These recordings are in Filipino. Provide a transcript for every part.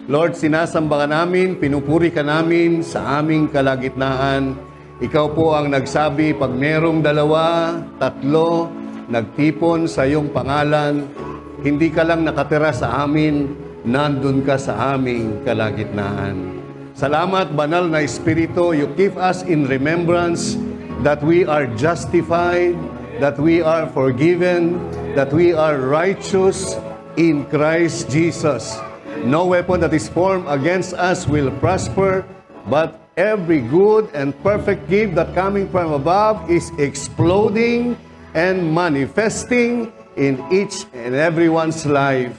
Lord, sinasamba ka namin, pinupuri ka namin sa aming kalagitnaan. Ikaw po ang nagsabi, pag merong dalawa, tatlo, nagtipon sa iyong pangalan, hindi ka lang nakatira sa amin, nandun ka sa aming kalagitnaan. Salamat, Banal na Espiritu, you keep us in remembrance that we are justified, that we are forgiven, that we are righteous in Christ Jesus. No weapon that is formed against us will prosper, but every good and perfect gift that coming from above is exploding and manifesting in each and everyone's life.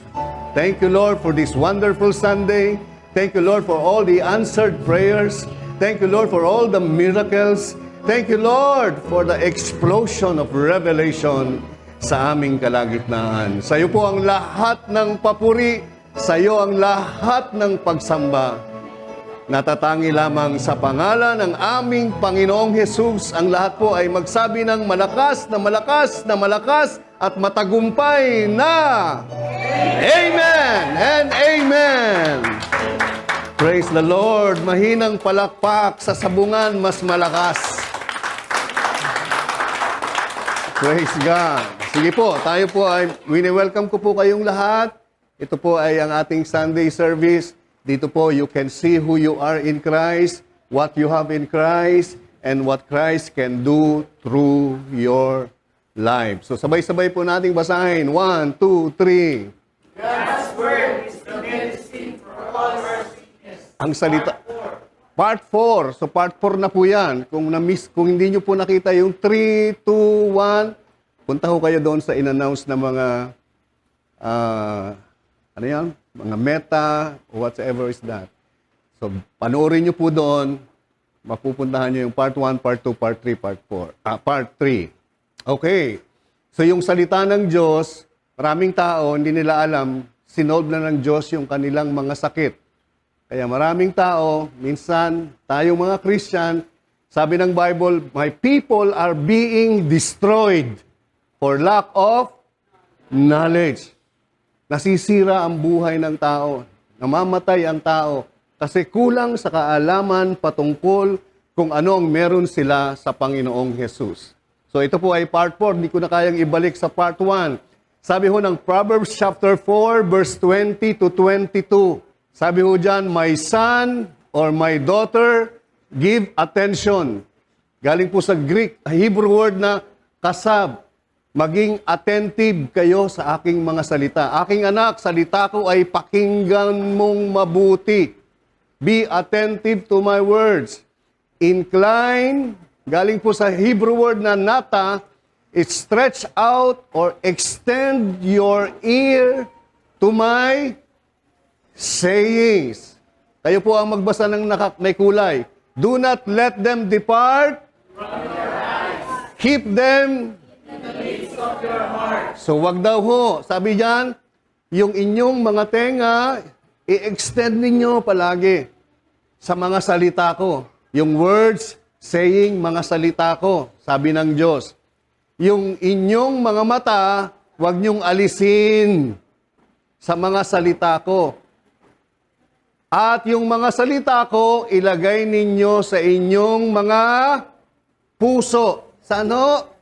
Thank you, Lord, for this wonderful Sunday. Thank you, Lord, for all the answered prayers. Thank you, Lord, for all the miracles. Thank you, Lord, for the explosion of revelation sa aming kalagitnaan. Sa iyo po ang lahat ng papuri, sa iyo ang lahat ng pagsamba. Natatangi lamang sa pangalan ng aming Panginoong Jesus, ang lahat po ay magsabi ng malakas na malakas na malakas at matagumpay na Amen and Amen. Praise the Lord. Mahinang palakpak sa sabungan mas malakas. Praise God. Sige po, tayo po ay wini-welcome ko po kayong lahat. Ito po ay ang ating Sunday service. Dito po, you can see who you are in Christ, what you have in Christ, and what Christ can do through your life. So sabay-sabay po nating basahin. 1, 2, 3. God's word is the medicine for all our sickness. Ang salita. Part 4. So part 4 na po yan. Kung hindi nyo po nakita yung 3, 2, 1, punta ho kayo doon sa in-announce na mga ano yan? Mga meta, whatever is that. So, panoorin nyo po doon, mapupuntahan nyo yung part 1, part 2, part 3, part 4. Part 3. Okay. So, yung salita ng Diyos, maraming tao, hindi nila alam, sinolve na ng Diyos yung kanilang mga sakit. Kaya maraming tao, minsan, tayong mga Christian, sabi ng Bible, my people are being destroyed for lack of knowledge. Nasisira ang buhay ng tao. Namamatay ang tao kasi kulang sa kaalaman patungkol kung ano ang meron sila sa Panginoong Jesus. So ito po ay part 4. Hindi ko na kayang ibalik sa part 1. Sabi ho ng Proverbs chapter 4, verse 20 to 22. Sabi ho dyan, my son or my daughter, give attention. Galing po sa Greek, Hebrew word na kasab. Maging attentive kayo sa aking mga salita. Aking anak, salita ko ay pakinggan mong mabuti. Be attentive to my words. Incline, galing po sa Hebrew word na nata, it stretch out or extend your ear to my sayings. Kayo po ang magbasa ng may kulay. Do not let them depart from your eyes. Keep them of your heart. So wag daw ho, sabi diyan, yung inyong mga tenga, i-extend ninyo palagi sa mga salita ko. Yung words, saying, mga salita ko, sabi ng Diyos. Yung inyong mga mata, wag nyong alisin sa mga salita ko. At yung mga salita ko, ilagay ninyo sa inyong mga puso. Sa ano?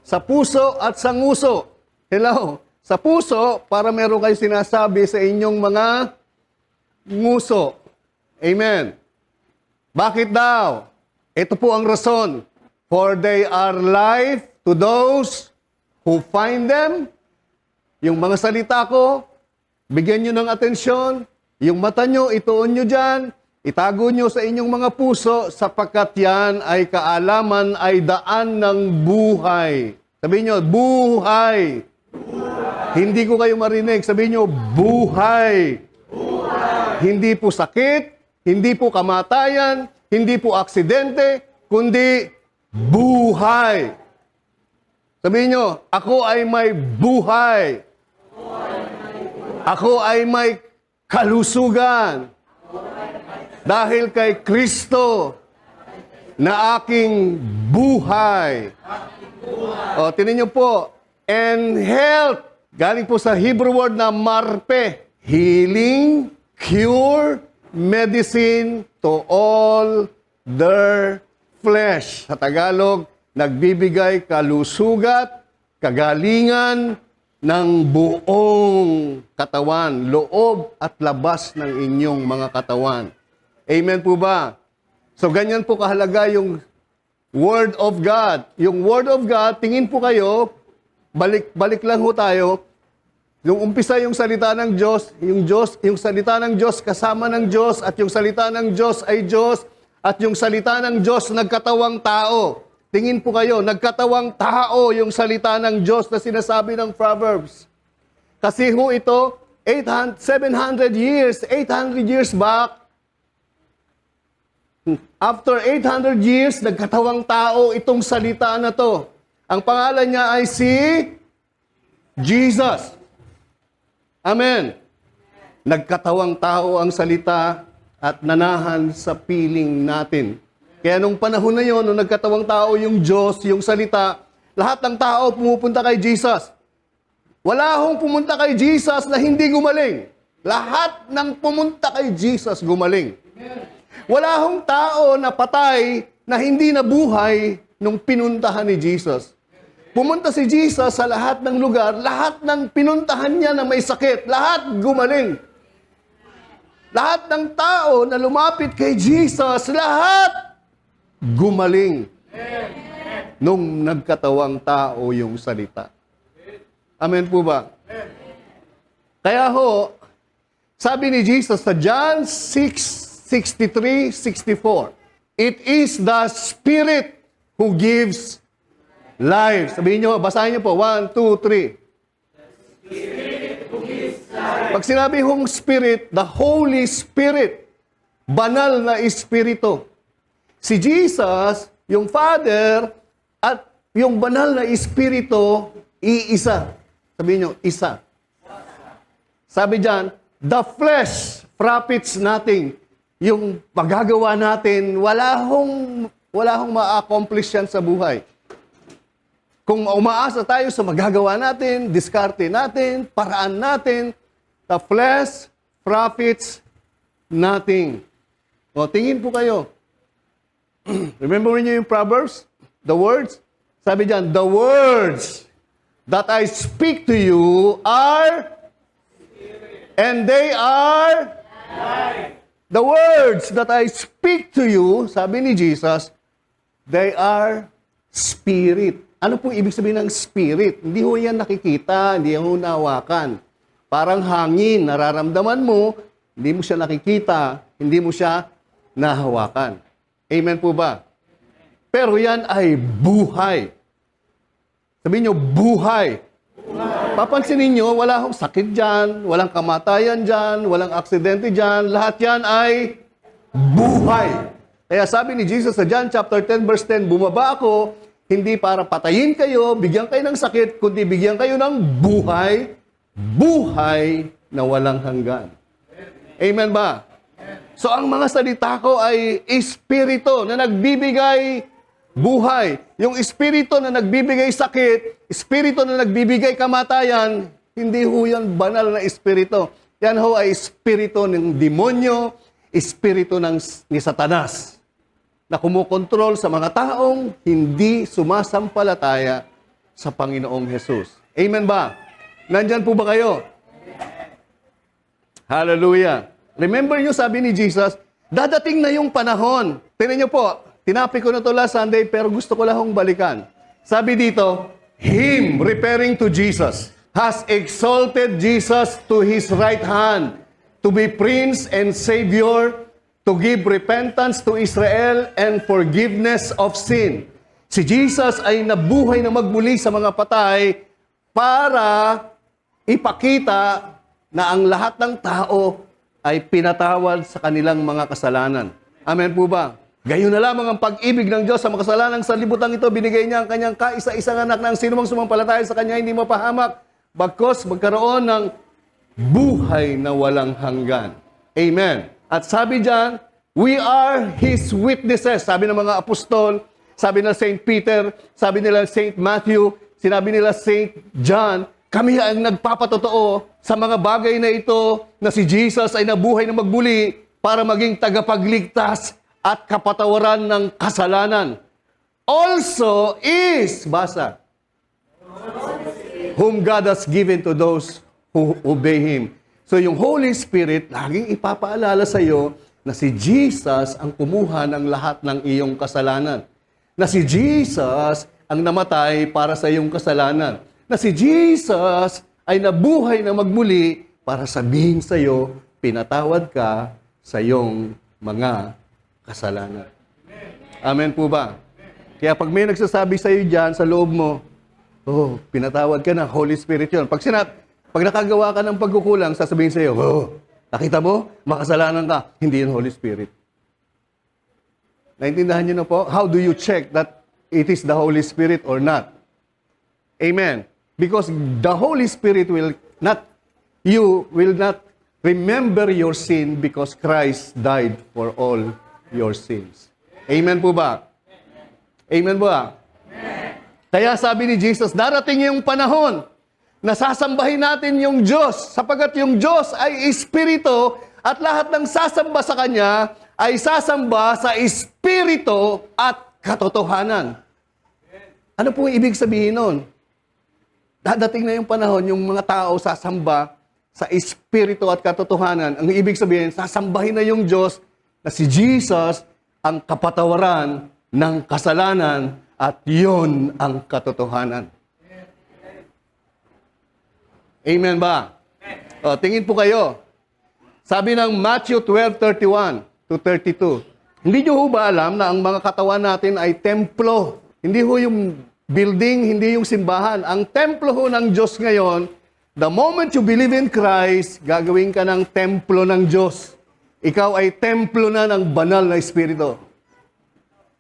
Sa puso at sa nguso. Hello? Sa puso, para meron kayo sinasabi sa inyong mga nguso. Amen. Bakit daw? Ito po ang rason. For they are life to those who find them. Yung mga salita ko, bigyan nyo ng atensyon. Yung mata nyo, ituon nyo dyan. Itago nyo sa inyong mga puso sapagkat yan ay kaalaman, ay daan ng buhay. Sabihin nyo, buhay. Buhay. Hindi ko kayo marinig. Sabihin nyo, buhay. Buhay. Hindi po sakit, hindi po kamatayan, hindi po aksidente, kundi buhay. Sabihin nyo, ako ay may buhay. Ako ay may kalusugan. Dahil kay Kristo na aking buhay. O, tinan nyo po, and health. Galing po sa Hebrew word na marpe. Healing, cure, medicine to all their flesh. Sa Tagalog, nagbibigay kalusugat, kagalingan ng buong katawan, loob at labas ng inyong mga katawan. Amen po ba? So ganyan po kahalaga yung Word of God. Yung Word of God, tingin po kayo, balik lang ho tayo. Nung umpisa yung salita ng Diyos, yung salita ng Diyos kasama ng Diyos, at yung salita ng Diyos ay Diyos, at yung salita ng Diyos nagkatawang tao. Tingin po kayo, nagkatawang tao yung salita ng Diyos na sinasabi ng Proverbs. Kasi ho ito, 700 years back, after 800 years, nagkatawang tao itong salita na to. Ang pangalan niya ay si Jesus. Amen. Nagkatawang tao ang salita at nanahan sa piling natin. Kaya nung panahon na yon, nung nagkatawang tao yung Diyos, yung salita, lahat ng tao pumupunta kay Jesus. Wala hong pumunta kay Jesus na hindi gumaling. Lahat ng pumunta kay Jesus gumaling. Wala hong tao na patay na hindi nabuhay nung pinuntahan ni Jesus. Pumunta si Jesus sa lahat ng lugar, lahat ng pinuntahan niya na may sakit, lahat gumaling. Lahat ng tao na lumapit kay Jesus, lahat gumaling. Nung nagkatawang tao yung salita. Amen po ba? Kaya ho, sabi ni Jesus sa John 6:63-64, it is the Spirit who gives life. Sabihin nyo, basahin nyo po. 1, 2, 3. Pag sinabi hong Spirit, the Holy Spirit, banal na Espiritu. Si Jesus, yung Father, at yung banal na Espiritu, iisa. Sabihin nyo, isa. Sabi dyan, the flesh profits nothing. Yung magagawa natin, wala hong ma-accomplish yan sa buhay. Kung umaasa tayo sa magagawa natin, diskarte natin, paraan natin, the flesh profits nothing. O, tingin po kayo. Remember niyo yung Proverbs? The words? Sabi diyan, the words that I speak to you are, and they are, the words that I speak to you, sabi ni Jesus, they are spirit. Ano pong ibig sabihin ng spirit? Hindi ho yan nakikita, hindi ho nahawakan. Parang hangin, nararamdaman mo, hindi mo siya nakikita, hindi mo siya nahawakan. Amen po ba? Pero yan ay buhay. Sabihin nyo, buhay. Papansinin nyo, wala hong sakit dyan, walang kamatayan dyan, walang aksidente dyan, lahat yan ay buhay. Kaya sabi ni Jesus sa John chapter 10 verse 10, bumaba ako, hindi para patayin kayo, bigyan kayo ng sakit, kundi bigyan kayo ng buhay, buhay na walang hanggan. Amen ba? So ang mga salita ko ay espiritu na nagbibigay buhay. Yung espiritu na nagbibigay sakit, espiritu na nagbibigay kamatayan, hindi ho yan banal na espiritu. Yan ho ay espiritu ng demonyo, espiritu ni Satanas na kumukontrol sa mga taong hindi sumasampalataya sa Panginoong Hesus. Amen ba? Nandyan po ba kayo? Hallelujah. Remember nyo, sabi ni Jesus, dadating na yung panahon. Tingnan nyo po, tinapi ko na to last Sunday, pero gusto ko lang balikan. Sabi dito, Him, referring to Jesus, has exalted Jesus to His right hand, to be Prince and Savior, to give repentance to Israel and forgiveness of sin. Si Jesus ay nabuhay na magmuli sa mga patay para ipakita na ang lahat ng tao ay pinatawad sa kanilang mga kasalanan. Amen po ba? Gayon na lamang ang pag-ibig ng Diyos sa mga kasalanang sanlibutan ito, binigay niya ang kanyang kaisa-isang anak na ang sinumang sumampalataya sa kanya hindi mapahamak, bagkus magkaroon ng buhay na walang hanggan. Amen. At sabi diyan, we are His witnesses. Sabi ng mga apostol, sabi nila St. Peter, sabi nila St. Matthew, sinabi nila St. John, Kami ang nagpapatotoo sa mga bagay na ito na si Jesus ay nabuhay na magbuli para maging tagapagligtas at kapatawaran ng kasalanan. Also is, basa, whom God has given to those who obey Him. So yung Holy Spirit, laging ipapaalala sa iyo na si Jesus ang kumuha ng lahat ng iyong kasalanan. Na si Jesus ang namatay para sa iyong kasalanan. Na si Jesus ay nabuhay na magmuli para sabihin sa iyo, pinatawad ka sa iyong mga kasalanan. Amen po ba? Kaya pag may nagsasabi sa iyo dyan, sa loob mo, oh, pinatawad ka na, Holy Spirit yun. Pag nakagawa ka ng pagkukulang, sasabihin sa iyo, oh, nakita mo, makasalanan ka. Hindi yun Holy Spirit. Naintindihan niyo na po? How do you check that it is the Holy Spirit or not? Amen. Because the Holy Spirit will not remember your sin because Christ died for all your sins. Amen po ba? Amen ba? Kaya sabi ni Jesus, darating yung panahon na sasambahin natin yung Diyos sapagkat yung Diyos ay Espiritu at lahat ng sasamba sa Kanya ay sasamba sa Espiritu at katotohanan. Ano po ibig sabihin nun? Dadating na yung panahon, yung mga tao sasamba sa Espiritu at katotohanan. Ang ibig sabihin, sasambahin na yung Diyos na si Jesus ang kapatawaran ng kasalanan at yon ang katotohanan. Amen ba? O, tingin po kayo. Sabi ng Matthew 12:31 to 32, hindi nyo ho ba alam na ang mga katawan natin ay templo? Hindi ho yung building, hindi yung simbahan. Ang templo ho ng Diyos ngayon, the moment you believe in Christ, gagawin ka ng templo ng Diyos. Ikaw ay templo na ng banal na Espiritu.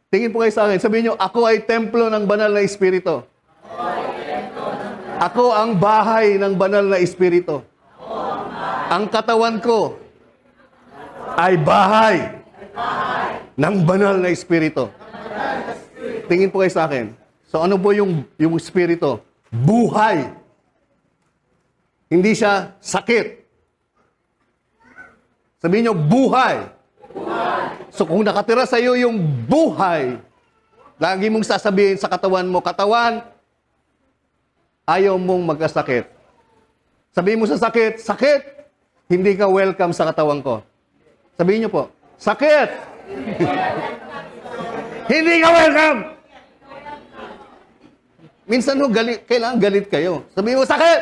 Tingin po kayo sa akin. Sabihin nyo, ako ay templo ng banal na Espiritu. Ako ang bahay ng banal na Espiritu. Ang katawan ko ay bahay ng banal na Espiritu. Tingin po kayo sa akin. So ano po yung Espiritu? Buhay. Hindi siya sakit. Sabihin nyo, buhay. So kung nakatira sa iyo yung buhay, lagi mong sasabihin sa katawan mo, katawan, ayaw mong magkasakit. Sabihin mo sa sakit, sakit, hindi ka welcome sa katawan ko. Sabihin nyo po, sakit! Hindi ka welcome! Minsan ho, kailangan galit kayo. Sabihin mo, sakit!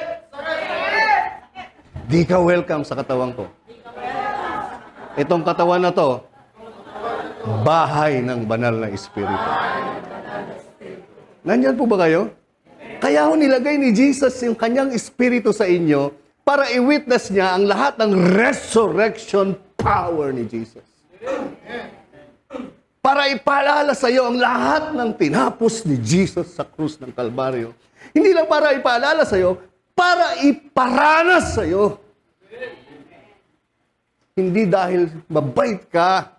Di ka welcome sa katawan ko. Itong katawan na to, bahay ng banal na Espiritu. Nandyan po ba kayo? Kaya ho nilagay ni Jesus yung kanyang Espiritu sa inyo para i-witness niya ang lahat ng resurrection power ni Jesus. Para ipaalala sa iyo ang lahat ng tinapos ni Jesus sa krus ng Kalbaryo. Hindi lang para ipaalala sa iyo, para iparanas sa iyo. Hindi dahil mabait ka,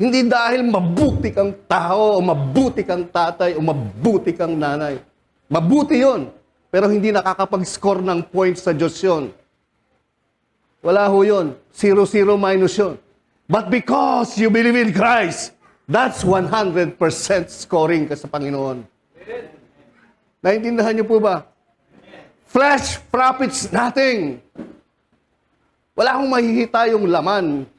hindi dahil mabuti kang tao, o mabuti kang tatay, o mabuti kang nanay. Mabuti yon, pero hindi nakakapag-score ng points sa Diyos yun. Wala ho yun. 0, 0 minus yun. But because you believe in Christ, that's 100% scoring ka sa Panginoon. Naintindihan niyo po ba? Flesh profits nothing. Wala akong mahihita yung laman.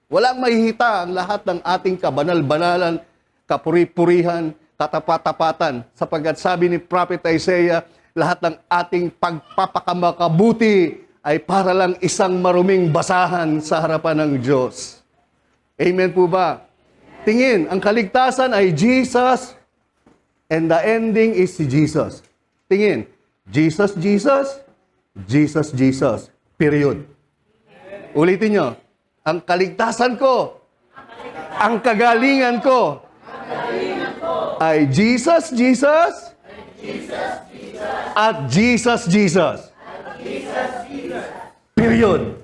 Walang mahihita ang lahat ng ating kabanal-banalan, kapuri-purihan, katapat-tapatan. Sapagkat sabi ni Prophet Isaiah, lahat ng ating pagpapakamakabuti ay para lang isang maruming basahan sa harapan ng Diyos. Amen po ba? Tingin, ang kaligtasan ay Jesus and the ending is si Jesus. Tingin, Jesus, Jesus, Jesus, Jesus. Period. Ulitin nyo. Ang kaligtasan ko, ang kagalingan ko, ay Jesus, Jesus, at Jesus, Jesus. Period.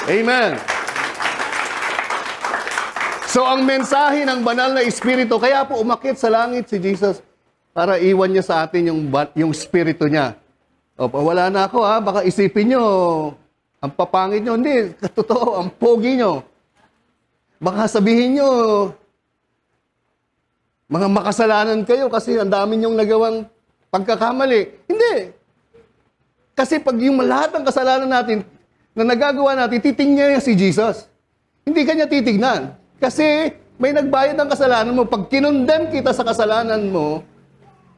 Amen. So ang mensahe ng banal na Espiritu, kaya po umakyat sa langit si Jesus, para iwan niya sa atin yung spirito niya. Opo, wala na ako ha, baka isipin nyo, ang papangit nyo. Hindi, totoo, ang pogi nyo. Baka sabihin nyo, mga makasalanan kayo kasi ang dami nyong nagawang pagkakamali. Hindi. Kasi pag yung lahat ng kasalanan natin, na nagagawa natin, titingnan niya si Jesus. Hindi kanya titignan. Kasi may nagbayad ng kasalanan mo. Pag kinondem kita sa kasalanan mo,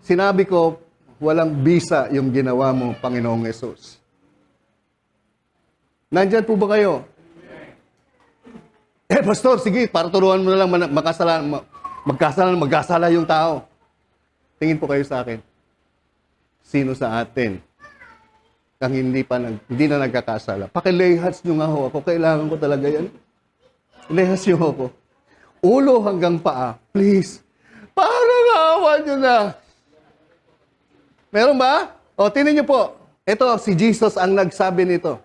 sinabi ko, walang bisa yung ginawa mo, Panginoong Yesus. Nandyan po ba kayo? Pastor, sige, para turuan mo na lang magkasala yung tao. Tingin po kayo sa akin. Sino sa atin ang hindi na nagkakasala? Pakilay hands nyo nga ho ako. Kailangan ko talaga yan. Lay hands nyo ako. Ulo hanggang paa. Please. Parang awa nyo na. Meron ba? O, tinan nyo po. Ito, si Jesus ang nagsabi nito.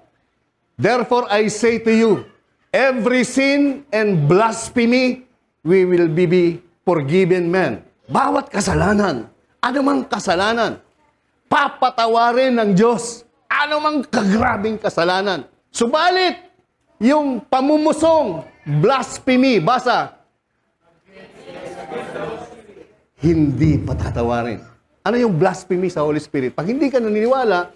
Therefore, I say to you, every sin and blasphemy, we will be forgiven men. Bawat kasalanan, anumang kasalanan, papatawarin ng Diyos. Anumang kagrabing kasalanan. Subalit, yung pamumusong, blasphemy, basa, hindi patatawarin. Ano yung blasphemy sa Holy Spirit? Pag hindi ka naniniwala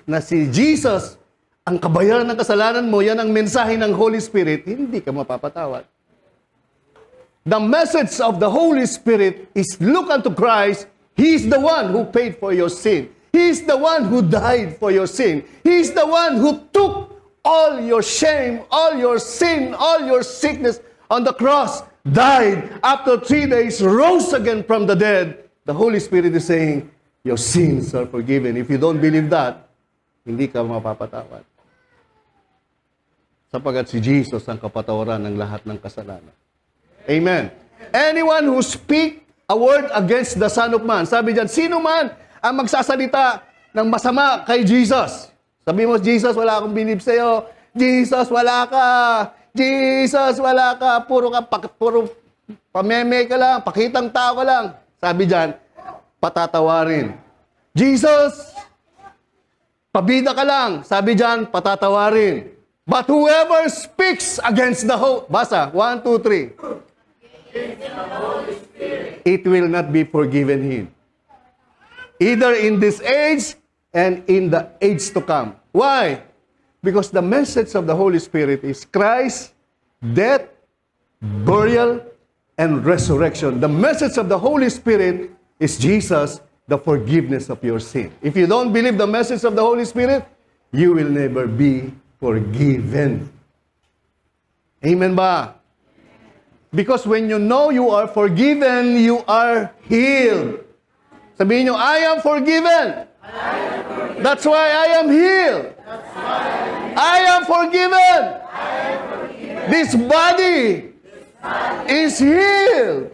na si Jesus ang kabayaran ng kasalanan mo, yan ang mensahe ng Holy Spirit, hindi ka mapapatawad. The message of the Holy Spirit is look unto Christ. He is the one who paid for your sin. He is the one who died for your sin. He is the one who took all your shame, all your sin, all your sickness on the cross, died, after 3 days, rose again from the dead. The Holy Spirit is saying, your sins are forgiven. If you don't believe that, hindi ka mapapatawad. Sapagat si Jesus ang kapatawaran ng lahat ng kasalanan. Amen. Anyone who speak a word against the Son of Man, sabi dyan, sino man ang magsasalita ng masama kay Jesus? Sabi mo, Jesus, wala akong believe sa'yo. Jesus, wala ka. Jesus, wala ka. Puro pameme ka lang, pakitang tao ka lang. Sabi dyan, patatawarin. Jesus, pabida ka lang. Sabi dyan, patatawarin. But whoever speaks against the basa, 1, 2, 3. It will not be forgiven him. Either in this age and in the age to come. Why? Because the message of the Holy Spirit is Christ, death, burial, and resurrection. The message of the Holy Spirit is Jesus, the forgiveness of your sin. If you don't believe the message of the Holy Spirit, you will never be forgiven. Amen ba? Because when you know you are forgiven, you are healed. Sabihin nyo, I am forgiven. That's why I am healed. I am forgiven. This body is healed.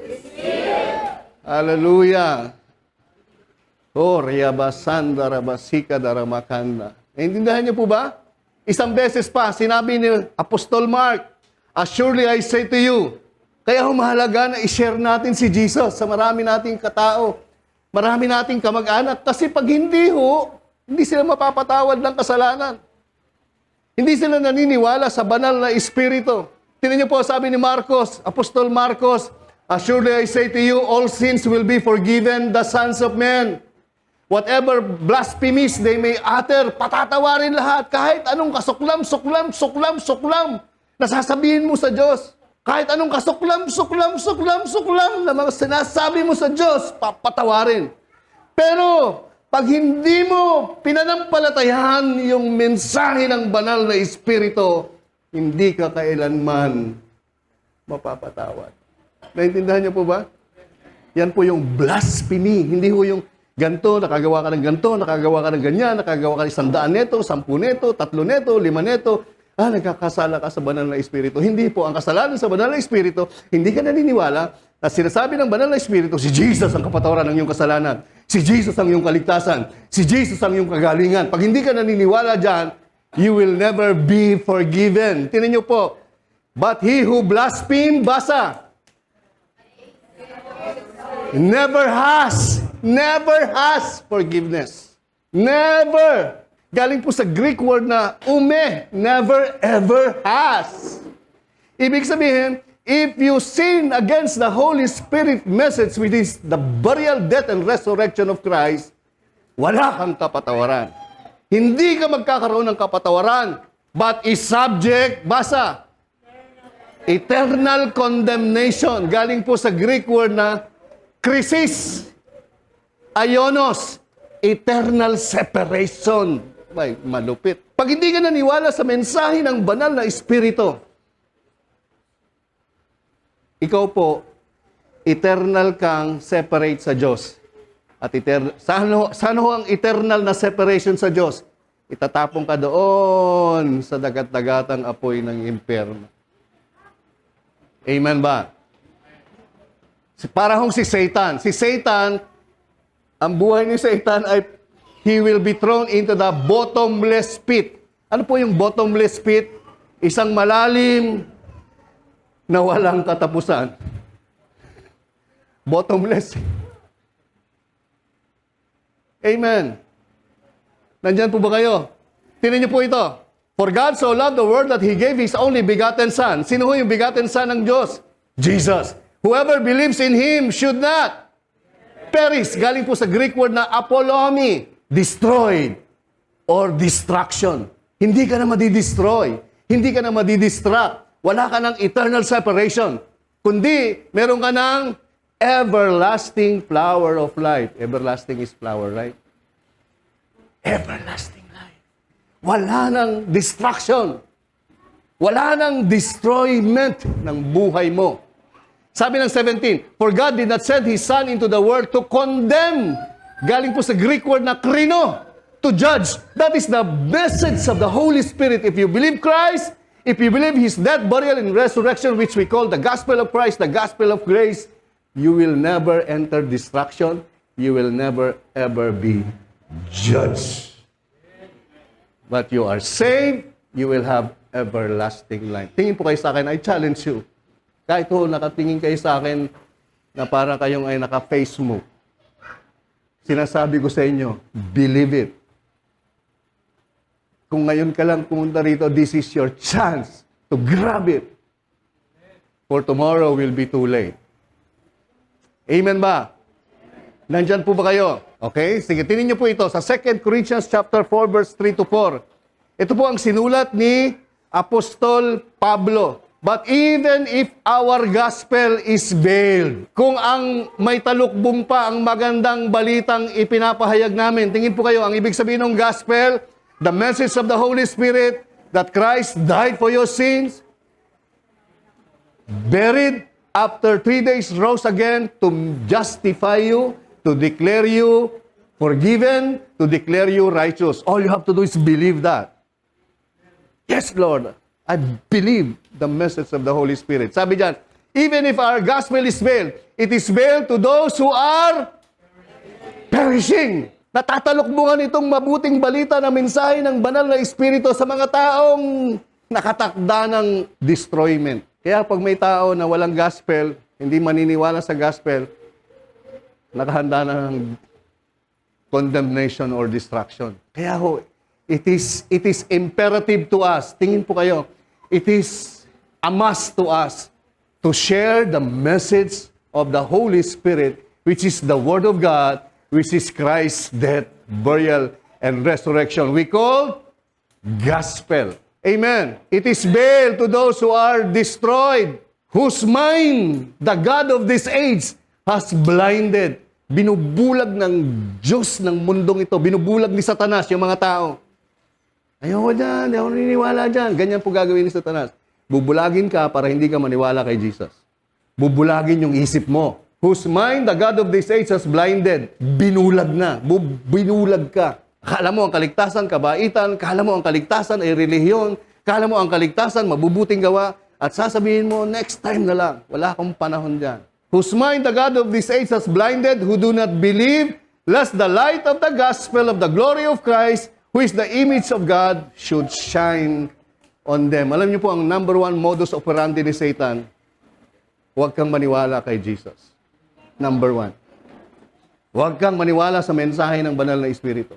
Hallelujah. Oh, riyabasanda rabasika daramakanda. Naintindihan niyo po ba? Isang beses pa, sinabi ni Apostol Mark, surely I say to you, kaya mahalaga na i-share natin si Jesus sa marami nating katao, marami nating kamag-anak. Kasi pag hindi hindi sila mapapatawad ng kasalanan. Hindi sila naniniwala sa banal na Espiritu. Tingnan niyo po, sabi ni Marcos, Apostol Marcos, surely I say to you, all sins will be forgiven the sons of men. Whatever blasphemies they may utter, patatawarin lahat. Kahit anong kasuklam, nasasabihin mo sa Diyos. Kahit anong kasuklam na mga sinasabi mo sa Diyos, patawarin. Pero, pag hindi mo pinanampalatayahan yung mensahe ng banal na Espiritu, hindi ka kailanman mapapatawad. Naintindihan niyo po ba? Yan po yung blasphemy. Hindi po yung ganito, nakagawa ka ng ganito, nakagawa ka ng ganyan, nakagawa ka ng 100 neto, 10 neto, 3 neto, 5 neto. Nagkakasala ka sa banal na Espiritu. Hindi po. Ang kasalanan sa banal na Espiritu, hindi ka naniniwala na sinasabi ng banal na Espiritu, si Jesus ang kapatawaran ng iyong kasalanan. Si Jesus ang iyong kaligtasan. Si Jesus ang iyong kagalingan. Pag hindi ka naniniwala dyan, you will never be forgiven. Tinan niyo po. But he who blaspheme, basa, never has never has forgiveness. Never. Galing po sa Greek word na ume, never ever has. Ibig sabihin, if you sin against the Holy Spirit message, which is the burial, death, and resurrection of Christ, wala kang kapatawaran. Hindi ka magkakaroon ng kapatawaran, but is subject, basa, eternal condemnation. Galing po sa Greek word na krisis, aionos, eternal separation. May malupit. Pag hindi ka naniwala sa mensahe ng banal na Espiritu, ikaw po, eternal kang separate sa Diyos. At saan ho ang eternal na separation sa Diyos? Itatapong ka doon sa dagat-dagatang apoy ng impyerno. Amen ba? Para hong si Satan. Si Satan, ang buhay ni Satan ay he will be thrown into the bottomless pit. Ano po yung bottomless pit? Isang malalim na walang katapusan. Bottomless. Amen. Nandyan po ba kayo? Tingnan niyo po ito. For God so loved the world that He gave His only begotten Son. Sino ho yung begotten Son ng Diyos? Jesus. Whoever believes in Him should not perish. Galing po sa Greek word na apollomi. Destroyed or destruction. Hindi ka na madidestroy. Hindi ka na madidistract. Wala ka ng eternal separation. Kundi, meron ka ng everlasting flower of life. Everlasting is flower, right? Everlasting life. Wala ng destruction. Wala ng destroyment ng buhay mo. Sabi ng 17, for God did not send His Son into the world to condemn. Galing po sa Greek word na krino, to judge. That is the message of the Holy Spirit. If you believe Christ, if you believe His death, burial, and resurrection, which we call the gospel of Christ, the gospel of grace, you will never enter destruction. You will never ever be judged. But you are saved, you will have everlasting life. Tingin po kayo sa akin, I challenge you. Kahit po nakatingin kayo sa akin na para kayong ay naka-face mo, sinasabi ko sa inyo, believe it. Kung ngayon ka lang pumunta rito, this is your chance to grab it. For tomorrow will be too late. Amen ba? Nandyan po ba kayo? Okay? Sige, tinin niyo po ito sa 2 Corinthians chapter 4, verse 3 to 4. Ito po ang sinulat ni Apostol Pablo. But even if our gospel is veiled, kung ang may talukbong pa ang magandang balitang ipinapahayag namin, tingin po kayo, ang ibig sabihin ng gospel, the message of the Holy Spirit, that Christ died for your sins, buried, after 3 days rose again to justify you, to declare you forgiven, to declare you righteous. All you have to do is believe that. Yes, Lord, I believe the message of the Holy Spirit. Sabi diyan, even if our gospel is veiled, it is veiled to those who are perishing. Natatalukbungan itong mabuting balita na mensahe ng banal na Espiritu sa mga taong nakatakda ng destroyment. Kaya pag may tao na walang gospel, hindi maniniwala sa gospel, nakahanda na ng condemnation or destruction. Kaya ho, it is imperative to us, tingin po kayo, it is a must to us to share the message of the Holy Spirit, which is the Word of God, which is Christ's death, burial, and resurrection. We call gospel. Amen. It is veiled to those who are destroyed, whose mind the God of this age has blinded. Binubulag ng Diyos ng mundong ito. Binubulag ni Satanas yung mga tao. Ayoko dyan, di ako naniniwala dyan. Ganyan po gagawin ni Satanas. Bubulagin ka para hindi ka maniwala kay Jesus. Bubulagin yung isip mo. Whose mind the God of this age has blinded. Binulag na. Binulag ka. Akala mo ang kaligtasan, kabaitan. Akala mo ang kaligtasan ay relihiyon. Akala mo ang kaligtasan, mabubuting gawa. At sasabihin mo, next time na lang. Wala akong panahon dyan. Whose mind the God of this age has blinded, who do not believe, lest the light of the gospel of the glory of Christ, who is the image of God, should shine on them. Alam niyo po, ang number one modus operandi ni Satan, huwag kang maniwala kay Jesus. Number one. Huwag kang maniwala sa mensahe ng banal na Espiritu.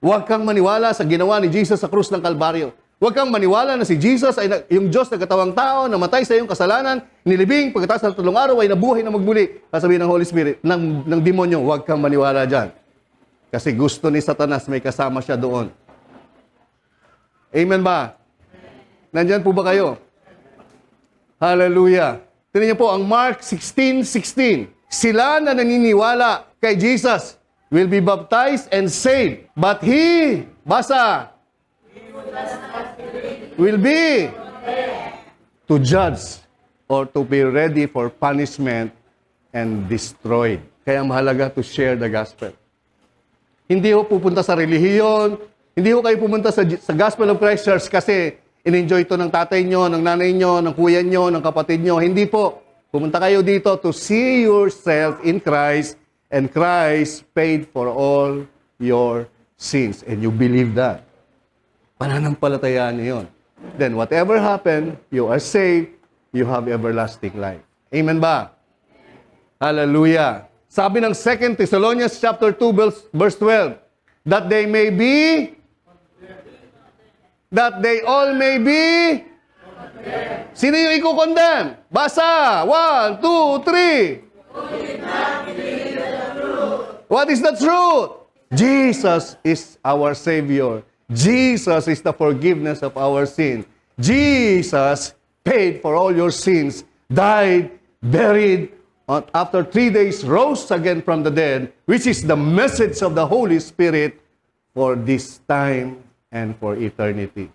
Huwag kang maniwala sa ginawa ni Jesus sa krus ng Kalbaryo. Huwag kang maniwala na si Jesus ay yung Diyos na katawang tao, namatay sa iyong kasalanan, nilibing, pagkatapos ng 3 araw ay nabuhay na magmuli. Sasabihin ng Holy Spirit, ng demonyo, huwag kang maniwala dyan. Kasi gusto ni Satanas, may kasama siya doon. Amen ba? Nandyan po ba kayo? Hallelujah. Tingnan niyo po ang Mark 16:16. Sila na naniniwala kay Jesus will be baptized and saved. But he, basa, will be to judge or to be ready for punishment and destroyed. Kaya mahalaga to share the gospel. Hindi ho pupunta sa relihiyon, hindi ho kayo pumunta sa Gospel of Christ Church kasi in-enjoy ito ng tatay nyo, ng nanay nyo, ng kuya nyo, ng kapatid nyo. Hindi po. Pumunta kayo dito to see yourself in Christ and Christ paid for all your sins. And you believe that. Pananampalatayaan niyo yun. Then whatever happened, you are saved, you have everlasting life. Amen ba? Hallelujah. Sabi ng 2 Thessalonians chapter 2 verse 12, that they all may be. Sino yung i-condemn? Basa! 1, 2, 3. What is the truth? Jesus is our Savior. Jesus is the forgiveness of our sin. Jesus paid for all your sins, died, buried, after 3 days rose again from the dead, which is the message of the Holy Spirit for this time and for eternity.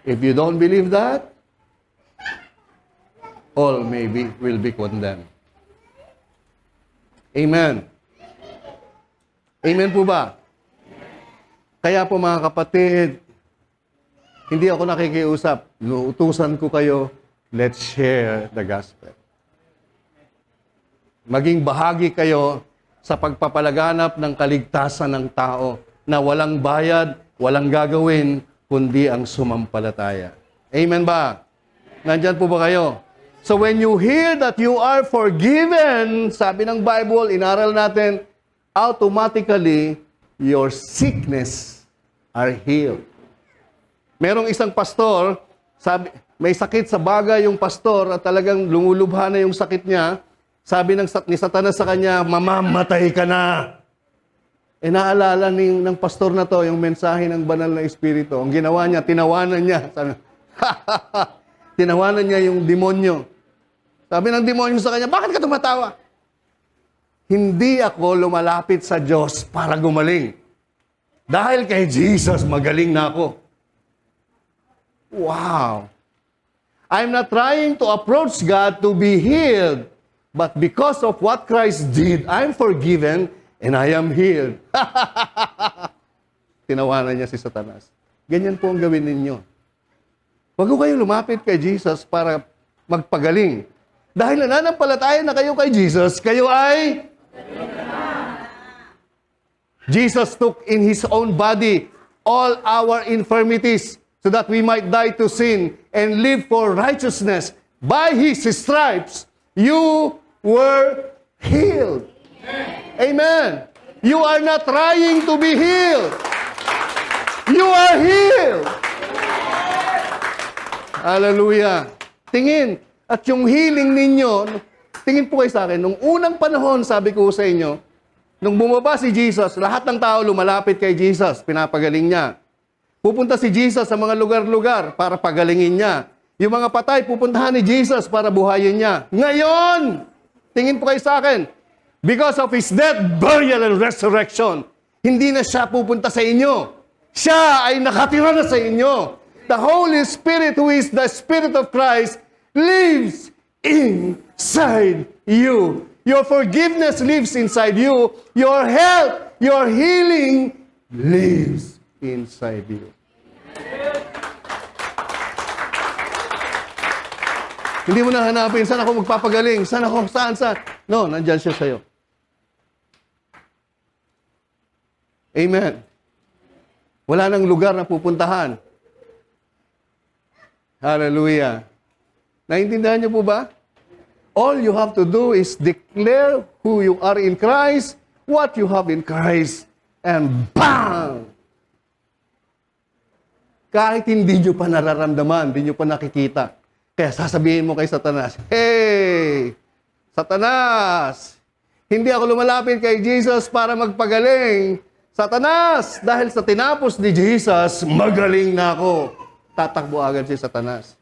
If you don't believe that, all will be condemned. Amen. Amen po ba? Kaya po mga kapatid, hindi ako nakikiusap. Utusan ko kayo, let's share the gospel. Maging bahagi kayo sa pagpapalaganap ng kaligtasan ng tao na walang bayad, walang gagawin, kundi ang sumampalataya. Amen ba? Nandyan po ba kayo? So when you hear that you are forgiven, sabi ng Bible, inaral natin, automatically, your sickness are healed. Merong isang pastor, sabi, may sakit sa baga yung pastor at talagang lumulubha na yung sakit niya. Sabi ni Satanas sa kanya, mamamatay ka na. E naalala ng pastor na to, yung mensahe ng banal na Espiritu. Ang ginawa niya, tinawanan niya. Sabi, tinawanan niya yung demonyo. Sabi ng demonyo sa kanya, bakit ka tumatawa? Hindi ako lumalapit sa Diyos para gumaling. Dahil kay Jesus, magaling na ako. Wow! I'm not trying to approach God to be healed, but because of what Christ did, I'm forgiven and I am healed. Tinawanan niya si Satanas. Ganyan po ang gawin ninyo. Huwag ko kayo lumapit kay Jesus para magpagaling. Dahil nananampalataya na kayo kay Jesus, kayo ay Jesus took in His own body all our infirmities so that we might die to sin and live for righteousness. By His stripes, you were healed. Amen. You are not trying to be healed. You are healed. Hallelujah. Tingin. At yung healing ninyo, tingin po kayo sa akin, nung unang panahon, sabi ko sa inyo, nung bumaba si Jesus, lahat ng tao lumalapit kay Jesus, pinapagaling niya. Pupunta si Jesus sa mga lugar-lugar para pagalingin niya. Yung mga patay, pupuntahan ni Jesus para buhayin niya. Ngayon, tingin po kayo sa akin, because of His death, burial, and resurrection, hindi na siya pupunta sa inyo. Siya ay nakatira na sa inyo. The Holy Spirit, who is the Spirit of Christ, lives inside you. Your forgiveness lives inside you. Your health, your healing lives inside you. Hindi mo na hanapin, saan ako magpapagaling? Saan ako? Saan? No, nandyan siya sa'yo. Amen. Wala nang lugar na pupuntahan. Hallelujah. Naintindihan niyo po ba? All you have to do is declare who you are in Christ, what you have in Christ, and bang! Kahit hindi nyo pa nararamdaman, hindi nyo pa nakikita. Kaya sasabihin mo kay Satanas, "Hey, Satanas, hindi ako lumalapit kay Jesus para magpagaling. Satanas, dahil sa tinapos ni Jesus, magaling na ako." Tatakbo agad si Satanas.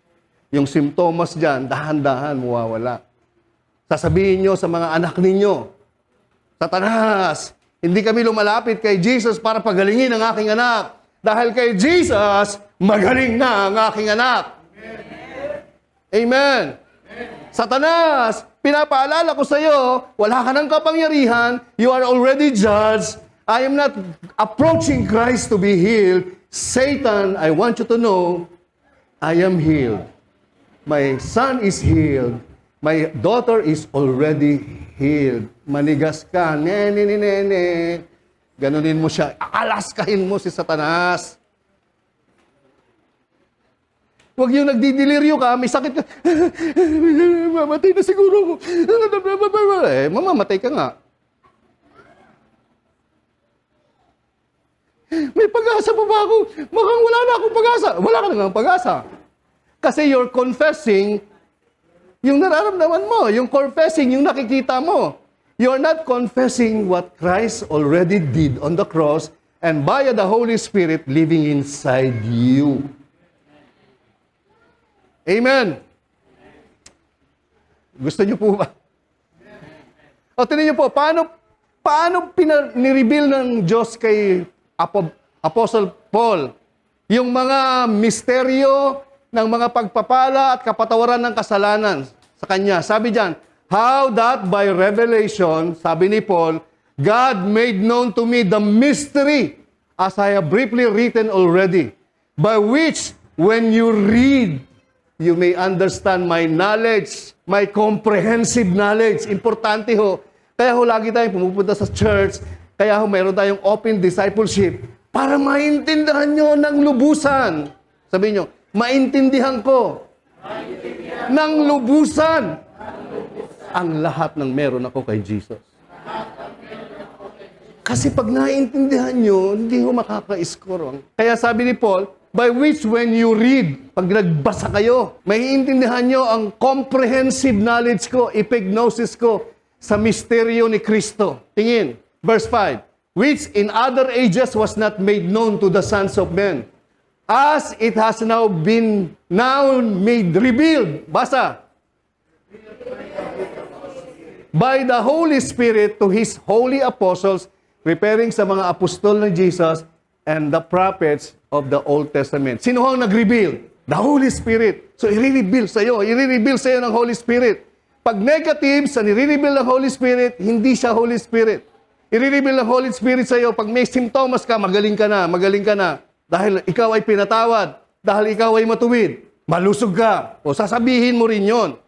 Yung simptomas dyan, dahan-dahan mawawala. Sasabihin nyo sa mga anak ninyo, "Satanas, hindi kami lumalapit kay Jesus para pagalingin ang aking anak. Dahil kay Jesus, magaling na ang aking anak." Amen. Satanas, pinapaalala ko sa iyo, wala ka ng kapangyarihan, you are already judged. I am not approaching Christ to be healed. Satan, I want you to know, I am healed. My son is healed. My daughter is already healed. Manigas ka, nene. Ganunin mo siya, alaskahin mo si Satanas. Huwag yung nagdidiliryo ka, may sakit ka, mamatay na siguro. Mamamatay ka nga. May pag-asa pa ba ako? Mukhang wala na akong pag-asa. Wala ka na pag-asa. Kasi you're confessing yung nararamdaman mo, yung confessing yung nakikita mo. You're not confessing what Christ already did on the cross and by the Holy Spirit living inside you. Amen. Gusto niyo po ba? O, tingnan niyo po, paano nireveal ng Diyos kay Apostle Paul yung mga misteryo ng mga pagpapala at kapatawaran ng kasalanan sa kanya. Sabi diyan, how that by revelation, sabi ni Paul, God made known to me the mystery, as I have briefly written already, by which when you read, you may understand my knowledge, my comprehensive knowledge. Importante ho. Kaya ho, lagi tayong pumupunta sa church, kaya ho, mayroon tayong open discipleship para maintindihan nyo ng lubusan. Sabi nyo, maintindihan ko ng lubusan ang lahat ng meron ako kay Jesus. Kasi pag naiintindihan nyo, hindi ho makaka-score. Kaya sabi ni Paul, by which when you read, pag nagbasa kayo, maiintindihan nyo ang comprehensive knowledge ko, epignosis ko sa misteryo ni Kristo. Tingin, verse 5, which in other ages was not made known to the sons of men, as it has now been made revealed. Basa. By the Holy Spirit to His holy apostles, preparing sa mga apostol ng Jesus and the prophets of the Old Testament. Sino ang nag-reveal? The Holy Spirit. So, i-reveal sa'yo. I-reveal sa'yo ng Holy Spirit. Pag negative, sa nire-reveal ng Holy Spirit, hindi siya Holy Spirit. I-reveal ng Holy Spirit sa'yo, pag may simptomas ka, magaling ka na, magaling ka na. Dahil ikaw ay pinatawad. Dahil ikaw ay matuwid. Malusog ka. O sasabihin mo rin yon.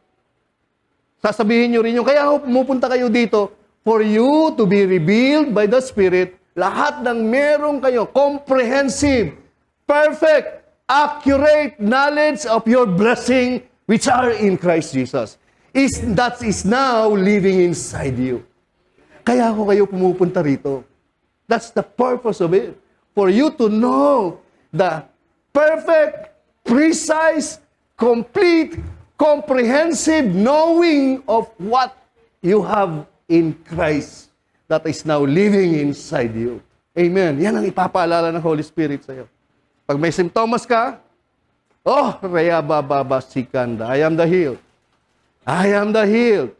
Sasabihin nyo rin yun. Kaya pumupunta kayo dito for you to be revealed by the Spirit lahat ng meron kayo, comprehensive, perfect, accurate knowledge of your blessing which are in Christ Jesus. That is now living inside you. Kaya ako kayo pumupunta rito. That's the purpose of it. For you to know the perfect, precise, complete, comprehensive knowing of what you have in Christ that is now living inside you. Amen. Yan ang ipapaalala ng Holy Spirit sa'yo. Pag may simptomas ka, oh, Raya Baba Sikanda, I am the healed. I am the healed.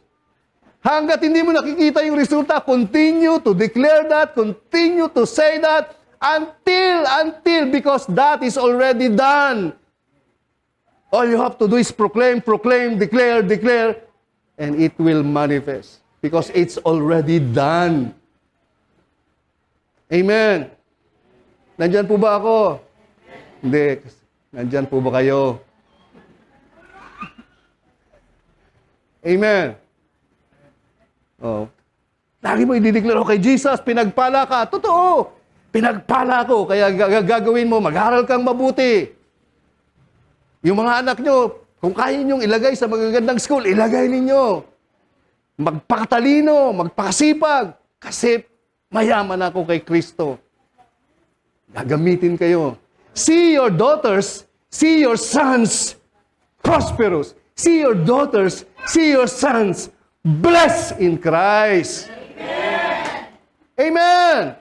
Hanggat hindi mo nakikita yung resulta, continue to declare that, continue to say that, until, because that is already done. All you have to do is proclaim, declare, and it will manifest. Because it's already done. Amen. Nandyan po ba ako? Hindi. Nandyan po ba kayo? Amen. Oh. Lagi mo i-declare kay Jesus, pinagpala ka. Totoo. Pinagpala ko. Kaya gagawin mo, mag-aral kang mabuti. Yung mga anak nyo, kung kaya nyong ilagay sa magagandang school, ilagay ninyo. magpakatalino, magpakasipag, kasi mayaman ako kay Kristo. Gagamitin kayo. See your daughters, see your sons prosperous. See your daughters, see your sons blessed in Christ. Amen.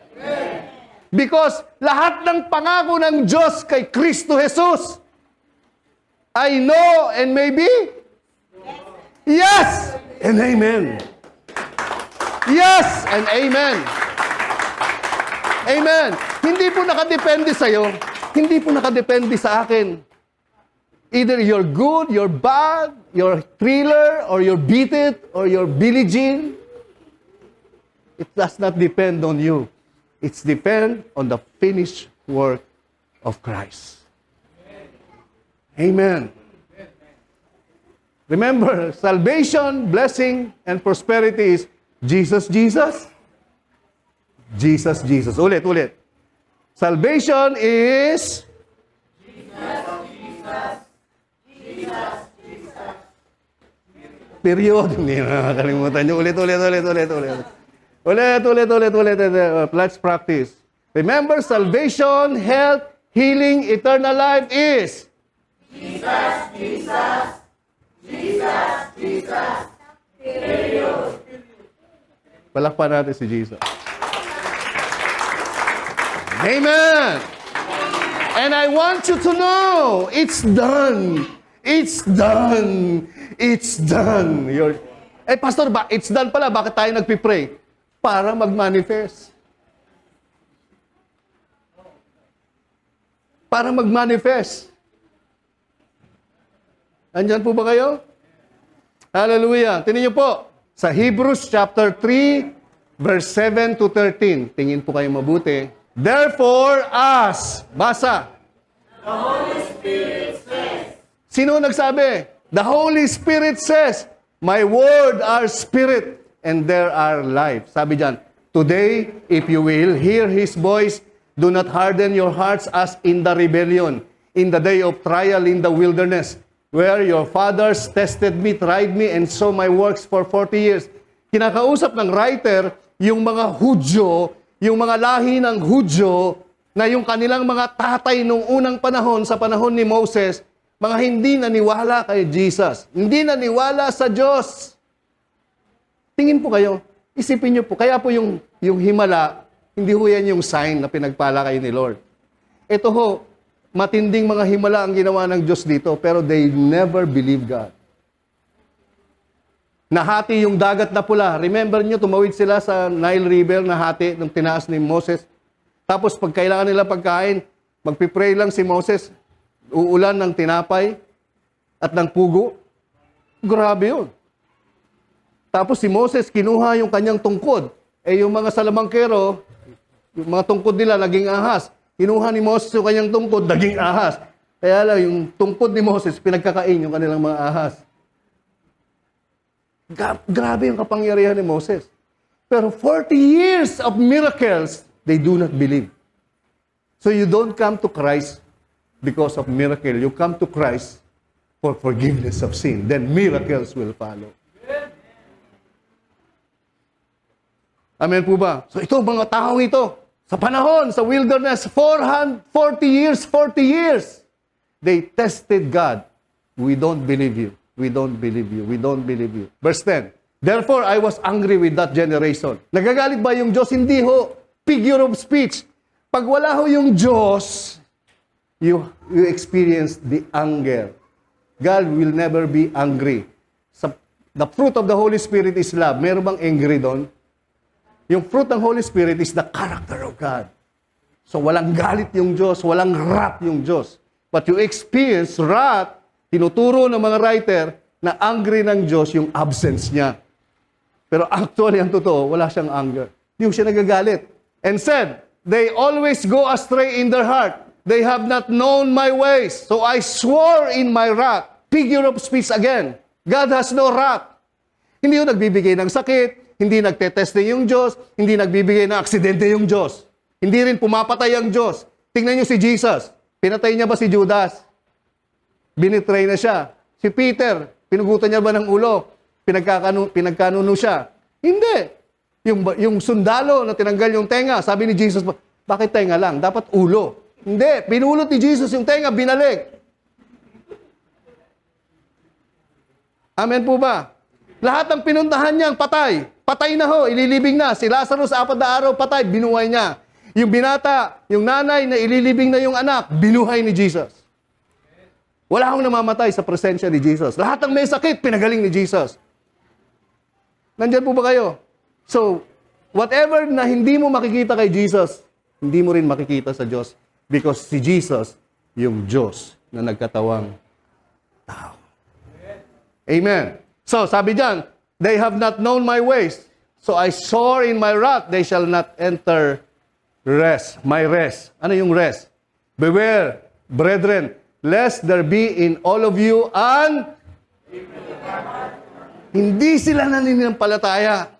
Because lahat ng pangako ng Diyos kay Kristo Jesus, I know and maybe, yes and amen. Yes and amen. Amen. Hindi po nakadepende sa'yo. Hindi po nakadepende sa akin. Either you're good, you're bad, you're thriller, or you're beat it, or you're Billie Jean. It does not depend on you. It's depend on the finished work of Christ. Amen. Remember, salvation, blessing, and prosperity is Jesus, Jesus. Jesus, Jesus. Ulit. Salvation is period. Hindi na nakakalimutan nyo. Ulit. Let's practice. Remember, salvation, health, healing, eternal life is Jesus. Period. Palakpan natin si Jesus. Amen. And I want you to know, it's done. It's done. It's done. Pastor, it's done pala. Bakit tayo nagpipray? Para mag-manifest. Para mag-manifest. Andyan po ba kayo? Hallelujah. Tingnan niyo po. Sa Hebrews chapter 3, verse 7 to 13. Tingin po kayo mabuti. Therefore, basa. The Holy Spirit says, Sino nagsabi? The Holy Spirit says, my word are spirit and there are life. Sabi diyan, today, if you will hear His voice, do not harden your hearts as in the rebellion, in the day of trial in the wilderness, where your fathers tested me, tried me, and saw my works for 40 years. Kinakausap ng writer yung mga Hudyo, yung mga lahi ng Hudyo, na yung kanilang mga tatay nung unang panahon, sa panahon ni Moses, mga hindi naniwala kay Jesus. Hindi naniwala sa Diyos. Tingin po kayo, isipin niyo po, kaya po yung himala, hindi ho yan yung sign na pinagpala kayo ni Lord. Ito ho, matinding mga himala ang ginawa ng Diyos dito, pero they never believe God. Nahati yung dagat na pula. Remember nyo, tumawid sila sa Nile River, nahati nung tinaas ni Moses. Tapos pag kailangan nila pagkain, magpipray lang si Moses, uulan ng tinapay at ng pugo. Grabe yun. Tapos si Moses, kinuha yung kanyang tungkod. Yung mga salamangkero, yung mga tungkod nila naging ahas. Kinuha ni Moses yung kanyang tungkod, naging ahas. Kaya lang, yung tungkod ni Moses, pinagkakain yung kanilang mga ahas. Grabe yung kapangyarihan ni Moses. Pero 40 years of miracles, they do not believe. So you don't come to Christ because of miracle. You come to Christ for forgiveness of sin. Then miracles will follow. Amen po ba? So ito, mga taong ito, sa panahon, sa wilderness, 40 years, they tested God. We don't believe you. We don't believe you. We don't believe you. Verse 10. Therefore, I was angry with that generation. Nagagalit ba yung Diyos? Hindi ho. Figure of speech. Pag wala ho yung Diyos, you experience the anger. God will never be angry. The fruit of the Holy Spirit is love. Meron bang angry doon? Yung fruit ng Holy Spirit is the character of God. So walang galit yung Diyos, walang wrath yung Diyos. But you experience wrath, tinuturo ng mga writer na angry ng Diyos yung absence niya. Pero actually, ang totoo, wala siyang anger. Hindi siya nagagalit. And said, they always go astray in their heart. They have not known my ways. So I swore in my wrath. Figure of speech again. God has no wrath. Hindi yung nagbibigay ng sakit, hindi nagteteste yung Diyos, hindi nagbibigay ng aksidente yung Diyos. Hindi rin pumapatay ang Diyos. Tingnan niyo si Jesus. Pinatay niya ba si Judas? Binitray na siya. Si Peter, pinugutan niya ba ng ulo? pinagkanuno siya. Hindi. Yung sundalo na tinanggal yung tenga, sabi ni Jesus, bakit tenga lang? Dapat ulo. Hindi. Pinulot ni Jesus yung tenga, binalik. Amen po ba? Lahat ng pinuntahan niyang patay. Patay na ho, ililibing na. Si Lazarus, 4 na araw patay, binuhay niya. Yung binata, yung nanay na ililibing na yung anak, binuhay ni Jesus. Wala akong namamatay sa presensya ni Jesus. Lahat ng may sakit, pinagaling ni Jesus. Nandyan po ba kayo? So, whatever na hindi mo makikita kay Jesus, hindi mo rin makikita sa Diyos. Because si Jesus, yung Diyos na nagkatawang tao. Amen. So, sabi diyan, they have not known my ways. So I swore in my wrath, they shall not enter rest. My rest. Ano yung rest? Beware, brethren, lest there be in all of you hindi sila naniniwalataya.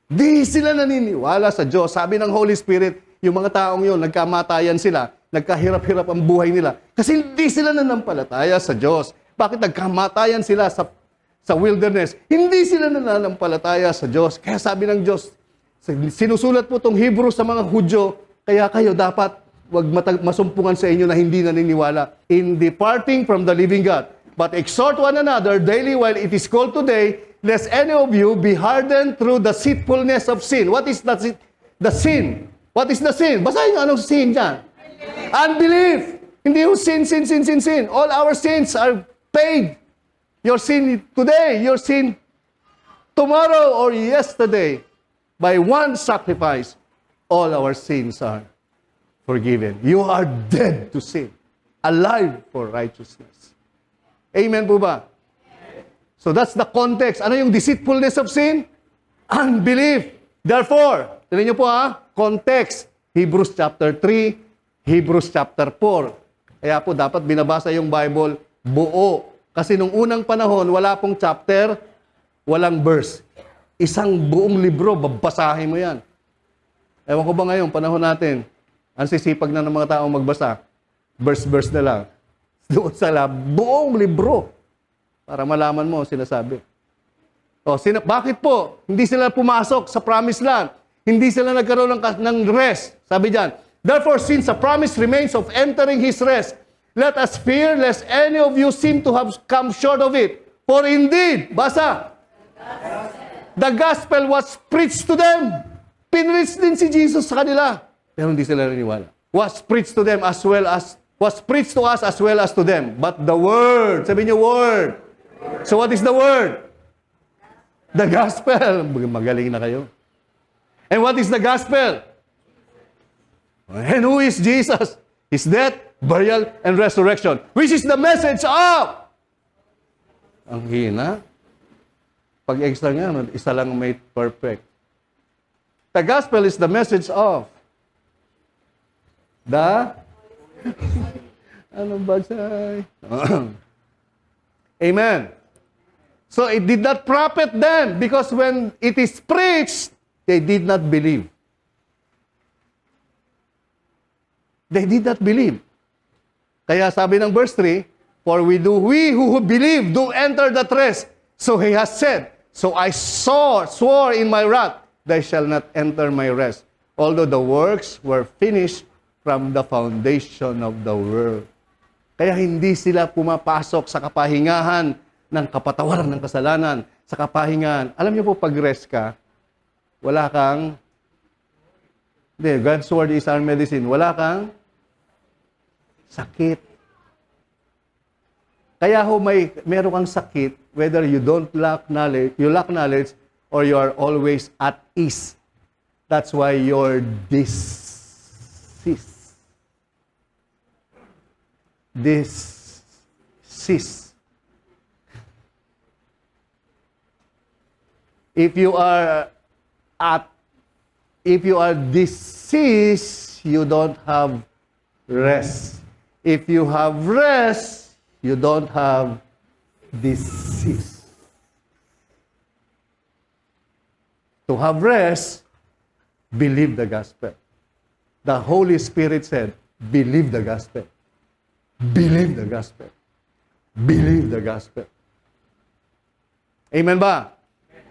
Hindi sila naniniwala sa Diyos. Sabi ng Holy Spirit, yung mga taong yun, nagkamatayan sila, nagkahirap-hirap ang buhay nila. Kasi hindi sila nanampalataya sa Diyos. Bakit nagkamatayan sila sa wilderness? Hindi sila nananampalataya sa Diyos. Kaya sabi ng Diyos, sinusulat po itong Hebrew sa mga Hudyo, kaya kayo dapat wag masumpungan sa inyo na hindi naniniwala. In departing from the living God, but exhort one another daily while it is called today, lest any of you be hardened through the deceitfulness of sin. What is the sin? What is the sin? Basahin nyo anong sin dyan. Unbelief. Hindi yung sin. All our sins are paid. Your sin today, your sin tomorrow or yesterday, by one sacrifice, all our sins are forgiven. You are dead to sin, alive for righteousness. Amen po ba? So that's the context. Ano yung deceitfulness of sin? Unbelief. Therefore, tignan niyo po context. Hebrews chapter 3, Hebrews chapter 4. Kaya po dapat binabasa yung Bible buo. Kasi nung unang panahon, wala pong chapter, walang verse. Isang buong libro, babasahin mo yan. Ewan ko ba ngayon, panahon natin, ang sisipag na ng mga taong magbasa, verse-verse na lang. Doon sa buong libro, para malaman mo ang sinasabi. Bakit po? Hindi sila pumasok sa promised land. Hindi sila nagkaroon ng rest. Sabi diyan, therefore, since a promise remains of entering His rest, let us fear lest any of you seem to have come short of it. For indeed, basa, the gospel was preached to them. Pinreach din si Jesus sa kanila. Pero hindi sila naniwala. Was preached to them as well as, was preached to us as well as to them. But the word, sabi niyo word. So what is the word? The gospel. Magaling na kayo. And what is the gospel? And who is Jesus? His death, burial, and resurrection. Which is the message of... Ang hina. Pag extra nga, isa lang may perfect. The gospel is the message of the... Anong bagsay? Amen. So it did not profit them because when it is preached, they did not believe. They did not believe. Kaya sabi ng verse 3, for we who believe do enter that rest. So he has said, so I swore in my wrath, they shall not enter my rest, although the works were finished from the foundation of the world. Kaya hindi sila pumapasok sa kapahingahan ng kapatawaran ng kasalanan, sa kapahingahan. Alam niyo po, pag rest ka, wala kang, God's word is our medicine, wala kang sakit. Kaya meron kang sakit, whether you lack knowledge, or you are always at ease. That's why you're diseased. If you are diseased, you don't have rest. If you have rest, you don't have disease. To have rest, believe the gospel. The Holy Spirit said, believe the gospel. Believe the gospel. Believe the gospel. Amen ba?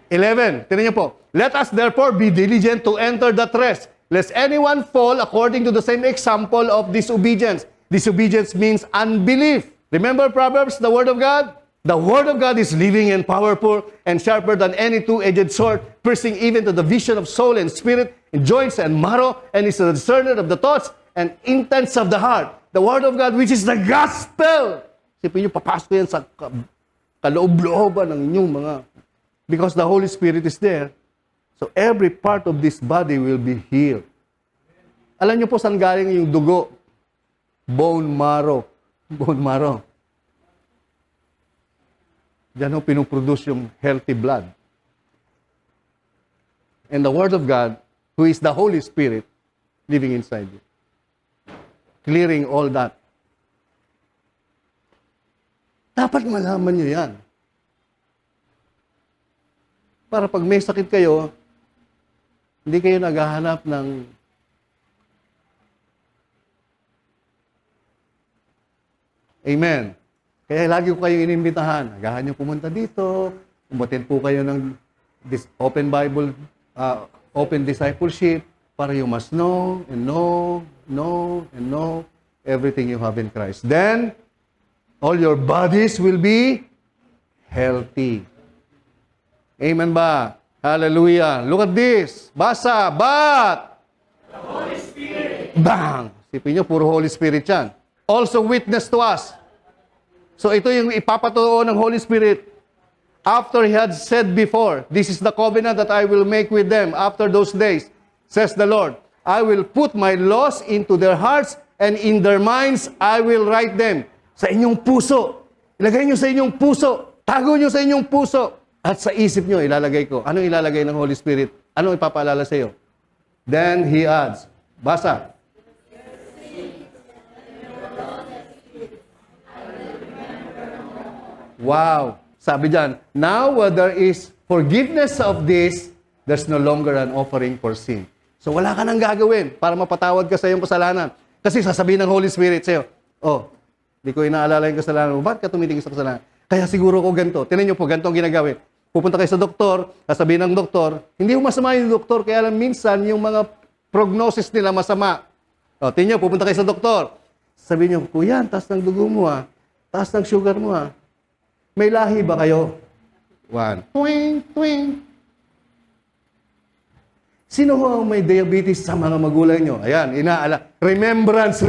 11. Tingnan niyo po. Let us therefore be diligent to enter that rest, lest anyone fall according to the same example of disobedience. Disobedience means unbelief. Remember Proverbs, the Word of God? The Word of God is living and powerful and sharper than any two-edged sword, piercing even to the vision of soul and spirit, and joints and marrow, and is a discerner of the thoughts and intents of the heart. The Word of God, which is the gospel. Sipin niyo, papasok yan sa kaloob-looban ng inyong mga... Because the Holy Spirit is there. So every part of this body will be healed. Alam niyo po saan galing yung dugo? Bone marrow. Bone marrow. Diyan ho pinuproduce yung healthy blood. And the Word of God, who is the Holy Spirit, living inside you. Clearing all that. Dapat malaman niyo yan. Para pag may sakit kayo, hindi kayo naghahanap ng Amen. Kaya lagi ko kayong inimbitahan. Agahan niyo pumunta dito. Umutin po kayo ng open Bible, open discipleship para you must know and know everything you have in Christ. Then, all your bodies will be healthy. Amen ba? Hallelujah. Look at this. Basa. But The Holy Spirit. bang! Sipin nyo, puro Holy Spirit yan. Also witness to us. So ito yung ipapatuo ng Holy Spirit. After He had said before, this is the covenant that I will make with them after those days, says the Lord. I will put my laws into their hearts and in their minds I will write them. Sa inyong puso. Ilagay nyo sa inyong puso. Tago nyo sa inyong puso. At sa isip nyo, ilalagay ko. Ano ilalagay ng Holy Spirit? Ano ipapaalala sa iyo? Then He adds. Basa. Wow. Sabi dyan, now where there is forgiveness of this, there's no longer an offering for sin. So wala ka nang gagawin para mapatawad ka sa iyong kasalanan. Kasi sasabihin ng Holy Spirit sa iyo, oh, di ko inaalala yung kasalanan mo. Ba't ka tumitingin sa kasalanan? Kaya siguro ko ganito. Tinan niyo po, ganito ang ginagawin. Pupunta kayo sa doktor, sasabihin ng doktor, hindi mo masama yung doktor, kaya lang minsan yung mga prognosis nila masama. O, tingnan niyo, pupunta kayo sa doktor. Sabihin niyo, kuya, taas ng dugo mo taas ng sugar mo May lahi ba kayo? 1. Twing, twing. Sino ho ang may diabetes sa mga magulang nyo? Ayan, inaala. Remembrance.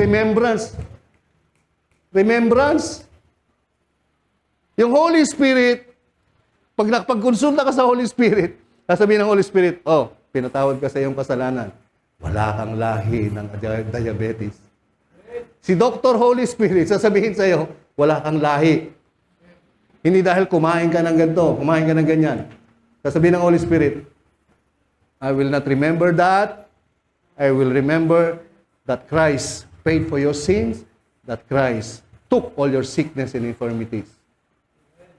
Yung Holy Spirit, pag nakapagkonsulta ka sa Holy Spirit, sasabihin ng Holy Spirit, oh, pinatawad ka sa iyong kasalanan. Wala kang lahi ng diabetes. Si Dr. Holy Spirit, sasabihin sa iyo, wala kang lahi. Hindi dahil kumain ka ng ganito, kumain ka ng ganyan. Sasabihin ng Holy Spirit, I will not remember that. I will remember that Christ paid for your sins, that Christ took all your sickness and infirmities.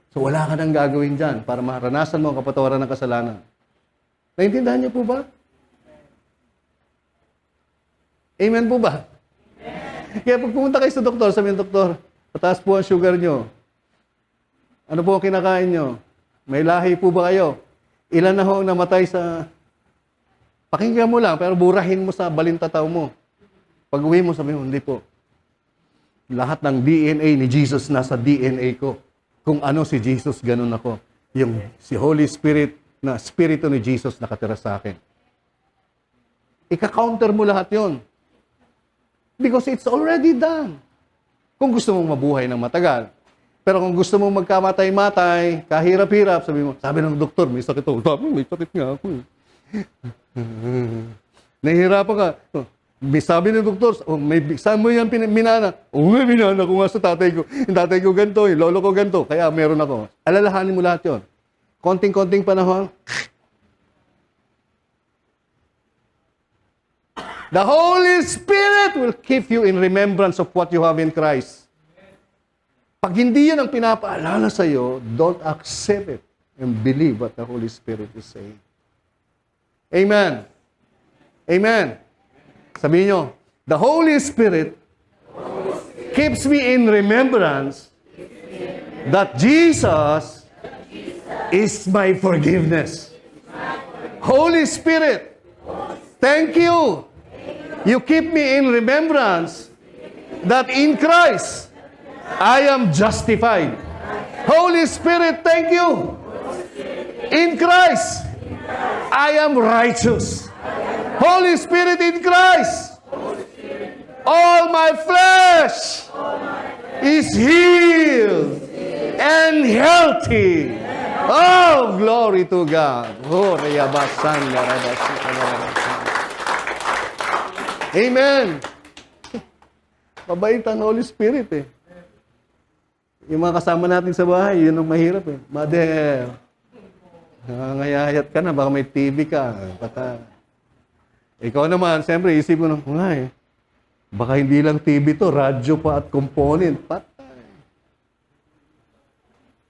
So wala ka nang gagawin dyan para maranasan mo ang kapatawaran ng kasalanan. Naintindihan niyo po ba? Amen po ba? Amen. Kaya pag pumunta kayo sa doktor, sabihin ng doktor, pataas po ang sugar niyo. Ano po ang kinakain nyo? May lahi po ba kayo? Ilan na ho ang namatay sa... Pakinggan mo lang, pero burahin mo sa balintataw mo. Pag uwi mo, sabi mo, hindi po. Lahat ng DNA ni Jesus nasa DNA ko. Kung ano si Jesus, ganun ako. Yung si Holy Spirit, na Spirito ni Jesus nakatira sa akin. Ika-counter mo lahat yon. Because it's already done. Kung gusto mong mabuhay ng matagal, pero kung gusto mong magkamatay-matay, kahirap-hirap, sabi ng doktor, may sakit ako. Sabi, may sakit nga ako. Nahihirapan ka. May sabi ng doktor, oh, saan mo yan minana? Oh, may minana ko nga sa tatay ko. Yung tatay ko ganito, yung lolo ko ganito. Kaya meron ako. Alalahanin mo lahat yon. Konting-konting panahon. The Holy Spirit will keep you in remembrance of what you have in Christ. Pag hindi yan ang pinapaalala sa iyo, don't accept it and believe what the Holy Spirit is saying. Amen. Amen. Sabihin nyo, the Holy Spirit keeps me in remembrance that Jesus is my forgiveness. Holy Spirit, thank you. You keep me in remembrance that in Christ I am justified. Holy Spirit, thank you. In Christ I am righteous. Holy Spirit, in Christ all my flesh is healed and healthy. Oh, glory to God. Oh, reyabasan, amen. Mabait ang Holy Spirit eh. Yung mga kasama natin sa bahay, yun ang mahirap eh. Mother, ngayayat ka na, baka may TV ka. Pata. Ikaw naman, siyempre, isip mo na, eh, baka hindi lang TV to, radyo pa at component. Patay.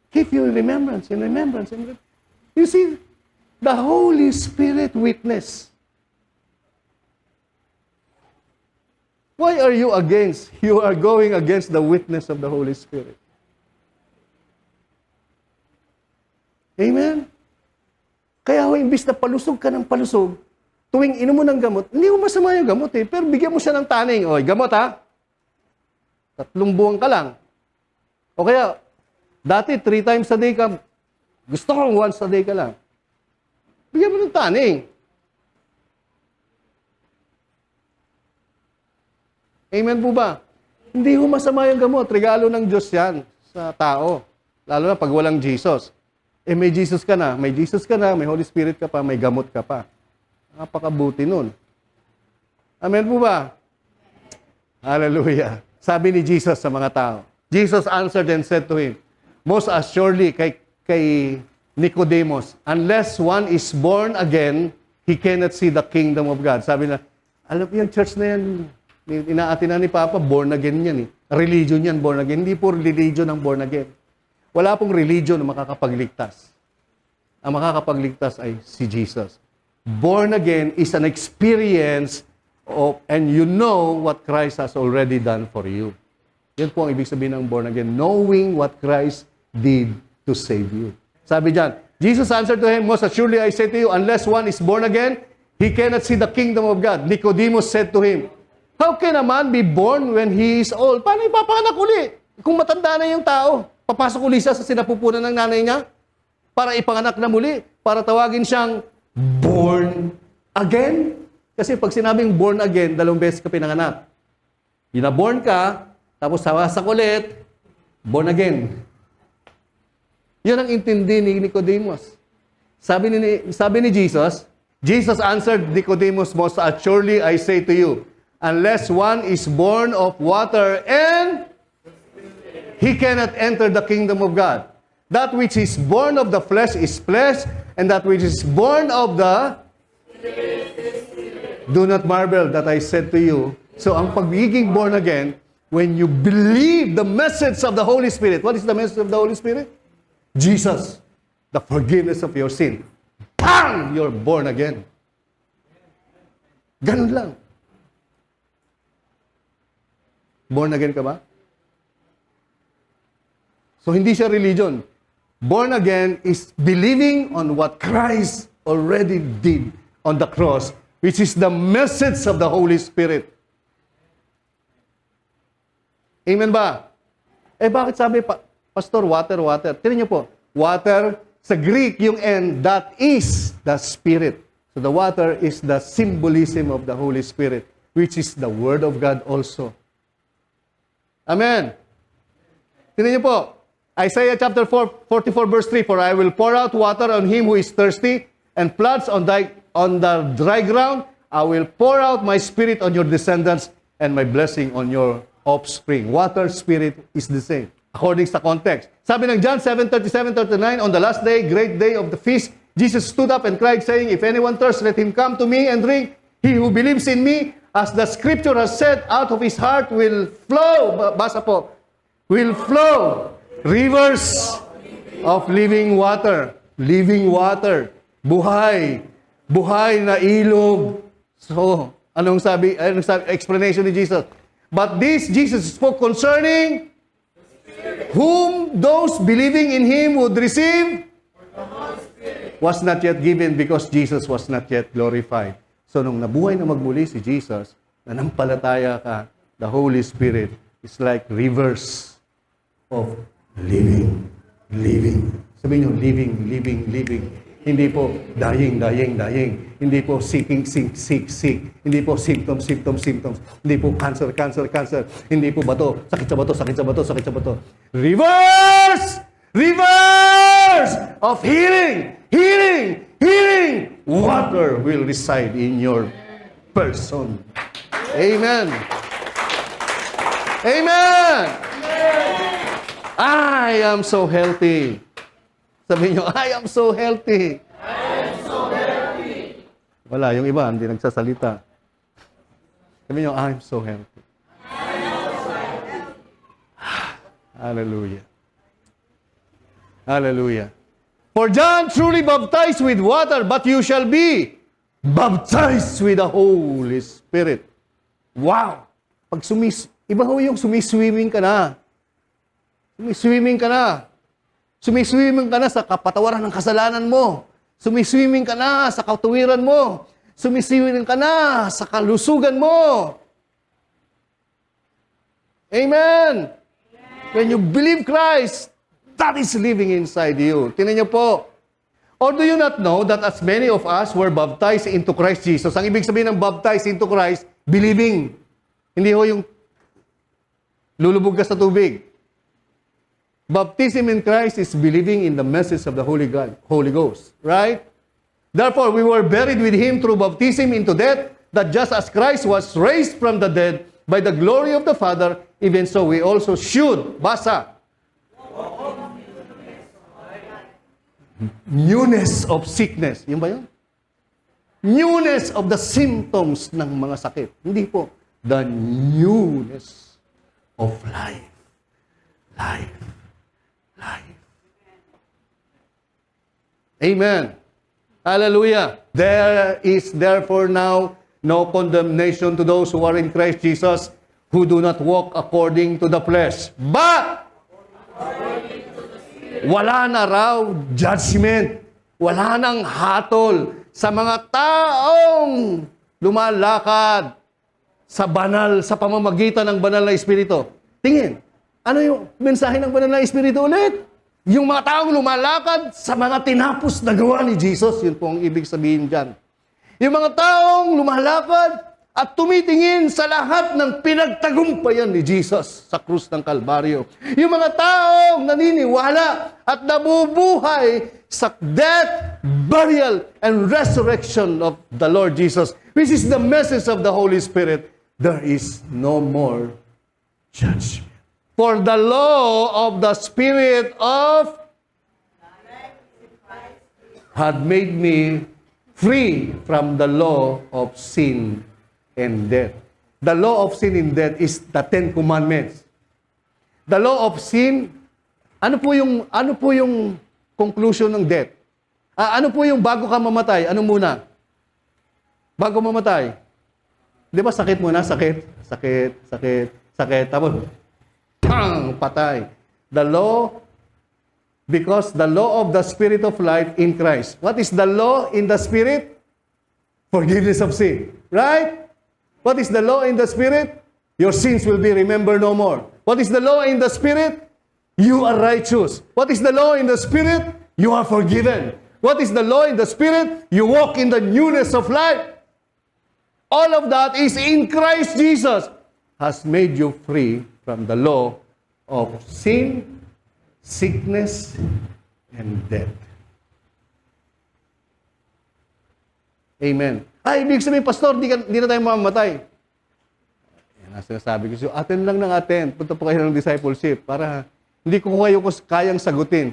Keep you in remembrance, in remembrance, in remembrance. You see, the Holy Spirit witness. Why are you against? You are going against the witness of the Holy Spirit. Amen? Kaya imbis na palusog ka ng palusog, tuwing inom mo ng gamot, hindi mo masama yung gamot eh, pero bigyan mo siya ng taning. Oy, gamot ha? 3 buwan ka lang. O kaya, dati 3 times a day ka, gusto ko once a day ka lang. Bigyan mo ng taning. Amen po ba? Hindi ho masama yung gamot. Regalo ng Diyos yan sa tao. Lalo na pag walang Jesus. Eh may Jesus ka na, may Holy Spirit ka pa, may gamot ka pa. Napakabuti nun. Amen po ba? Hallelujah. Sabi ni Jesus sa mga tao. Jesus answered and said to him, most assuredly kay Nicodemus, unless one is born again, he cannot see the kingdom of God. Sabi na, alam yung church na yan, inaatin na ni Papa, born again yan eh. Religion yan, born again. Hindi po religion ang born again. Wala pong religion na makakapagligtas. Ang makakapagligtas ay si Jesus. Born again is an experience of, and you know what Christ has already done for you. Yan po ang ibig sabihin ng born again. Knowing what Christ did to save you. Sabi dyan, Jesus answered to him, most assuredly I say to you, unless one is born again, he cannot see the kingdom of God. Nicodemus said to him, how can a man be born when he is old? Paano ipapanganak uli? Kung matanda na yung tao, papasok uli siya sa sinapupunan ng nanay niya para ipanganak na muli, para tawagin siyang born again. Kasi pag sinabing born again, 2 beses ka pinanganak. Binaborn ka, tapos sawasak ulit, born again. Yan ang intindi ni Nicodemus. Sabi ni Jesus, Jesus answered Nicodemus, most assuredly I say to you, unless one is born of water and he cannot enter the kingdom of God. That which is born of the flesh is flesh, and that which is born of the do not marvel that I said to you. So ang pagiging born again, when you believe the message of the Holy Spirit. What is the message of the Holy Spirit? Jesus, the forgiveness of your sin. Bang! You're born again. Ganun lang. Born again ka ba? So, hindi siya religion. Born again is believing on what Christ already did on the cross, which is the message of the Holy Spirit. Amen ba? Eh, bakit sabi, Pastor, water, water? Tignan niyo po, water, sa Greek, yung N, that is the Spirit. So, the water is the symbolism of the Holy Spirit, which is the Word of God also. Amen. Tignan niyo po, Isaiah chapter 44 verse 3, for I will pour out water on him who is thirsty, and floods on the dry ground. I will pour out my spirit on your descendants, and my blessing on your offspring. Water, spirit is the same, according sa context. Sabi ng John 7:37-39, on the last day, great day of the feast, Jesus stood up and cried, saying, if anyone thirsts, let him come to me and drink. He who believes in me, as the scripture has said, out of his heart will flow, basa po, will flow rivers of living water. Living water. Buhay. Buhay na ilog. So, anong sabi? Explanation ni Jesus. But this Jesus spoke concerning whom those believing in him would receive was not yet given because Jesus was not yet glorified. So nung nabuhay na magmuli si Jesus, nanampalataya ka, the Holy Spirit is like rivers of living. Sabihin nyo, living. Hindi po dying. Hindi po sick. Hindi po symptoms. Hindi po cancer. Hindi po bato. Sakit sa bato. Rivers of healing. Water will reside in your person. Amen. I am so healthy. Sabihin nyo, I am so healthy. Wala, yung iba, hindi nagsasalita. Sabihin nyo, I am so healthy. Hallelujah. For John truly baptized with water, but you shall be baptized with the Holy Spirit. Wow! Iba ho yung sumiswimming ka na. Sumiswimming ka na sa kapatawaran ng kasalanan mo. Sumiswimming ka na sa katuwiran mo. Sumiswimming ka na sa kalusugan mo. Amen. When you believe Christ, that is living inside you. Tingnan niyo po. Or do you not know that as many of us were baptized into Christ Jesus? Ang ibig sabihin ng baptized into Christ, believing. Hindi ho yung lulubog ka sa tubig. Baptism in Christ is believing in the message of the Holy Ghost. Right? Therefore, we were buried with Him through baptism into death, that just as Christ was raised from the dead by the glory of the Father, even so we also should, basa, newness of sickness. Yun ba yun? Newness of the symptoms ng mga sakit. Hindi po. The newness of life. Amen. Hallelujah. There is therefore now no condemnation to those who are in Christ Jesus, who do not walk according to the flesh, but wala na raw judgment. Wala nang hatol sa mga taong lumalakad sa pamamagitan ng banal na Espiritu. Tingin, ano yung mensahe ng banal na Espiritu ulit? Yung mga taong lumalakad sa mga tinapos na gawa ni Jesus. Yun po ang ibig sabihin dyan. Yung mga taong lumalakad at tumitingin sa lahat ng pinagtagumpayan ni Jesus sa krus ng Kalbaryo. Yung mga taong naniniwala at nabubuhay sa death, burial, and resurrection of the Lord Jesus, which is the message of the Holy Spirit. There is no more judgment. For the law of the Spirit of had made me free from the law of sin and death. The law of sin and death is the Ten Commandments. The law of sin, ano po yung conclusion ng death? Ano po yung bago ka mamatay? Ano muna? Bago mamatay. Di ba sakit muna? Sakit. Tapos, patay. The law, because the law of the Spirit of life in Christ. What is the law in the Spirit? Forgiveness of sin. Right? What is the law in the Spirit? Your sins will be remembered no more. What is the law in the Spirit? You are righteous. What is the law in the Spirit? You are forgiven. What is the law in the Spirit? You walk in the newness of life. All of that is in Christ Jesus, has made you free from the law of sin, sickness, and death. Amen. Ibig sabihin, Pastor, di na tayo mamamatay. Yan ang sinasabi ko. Attend lang ng attend. Punta po kayo ng discipleship para hindi ko kayo kayang sagutin.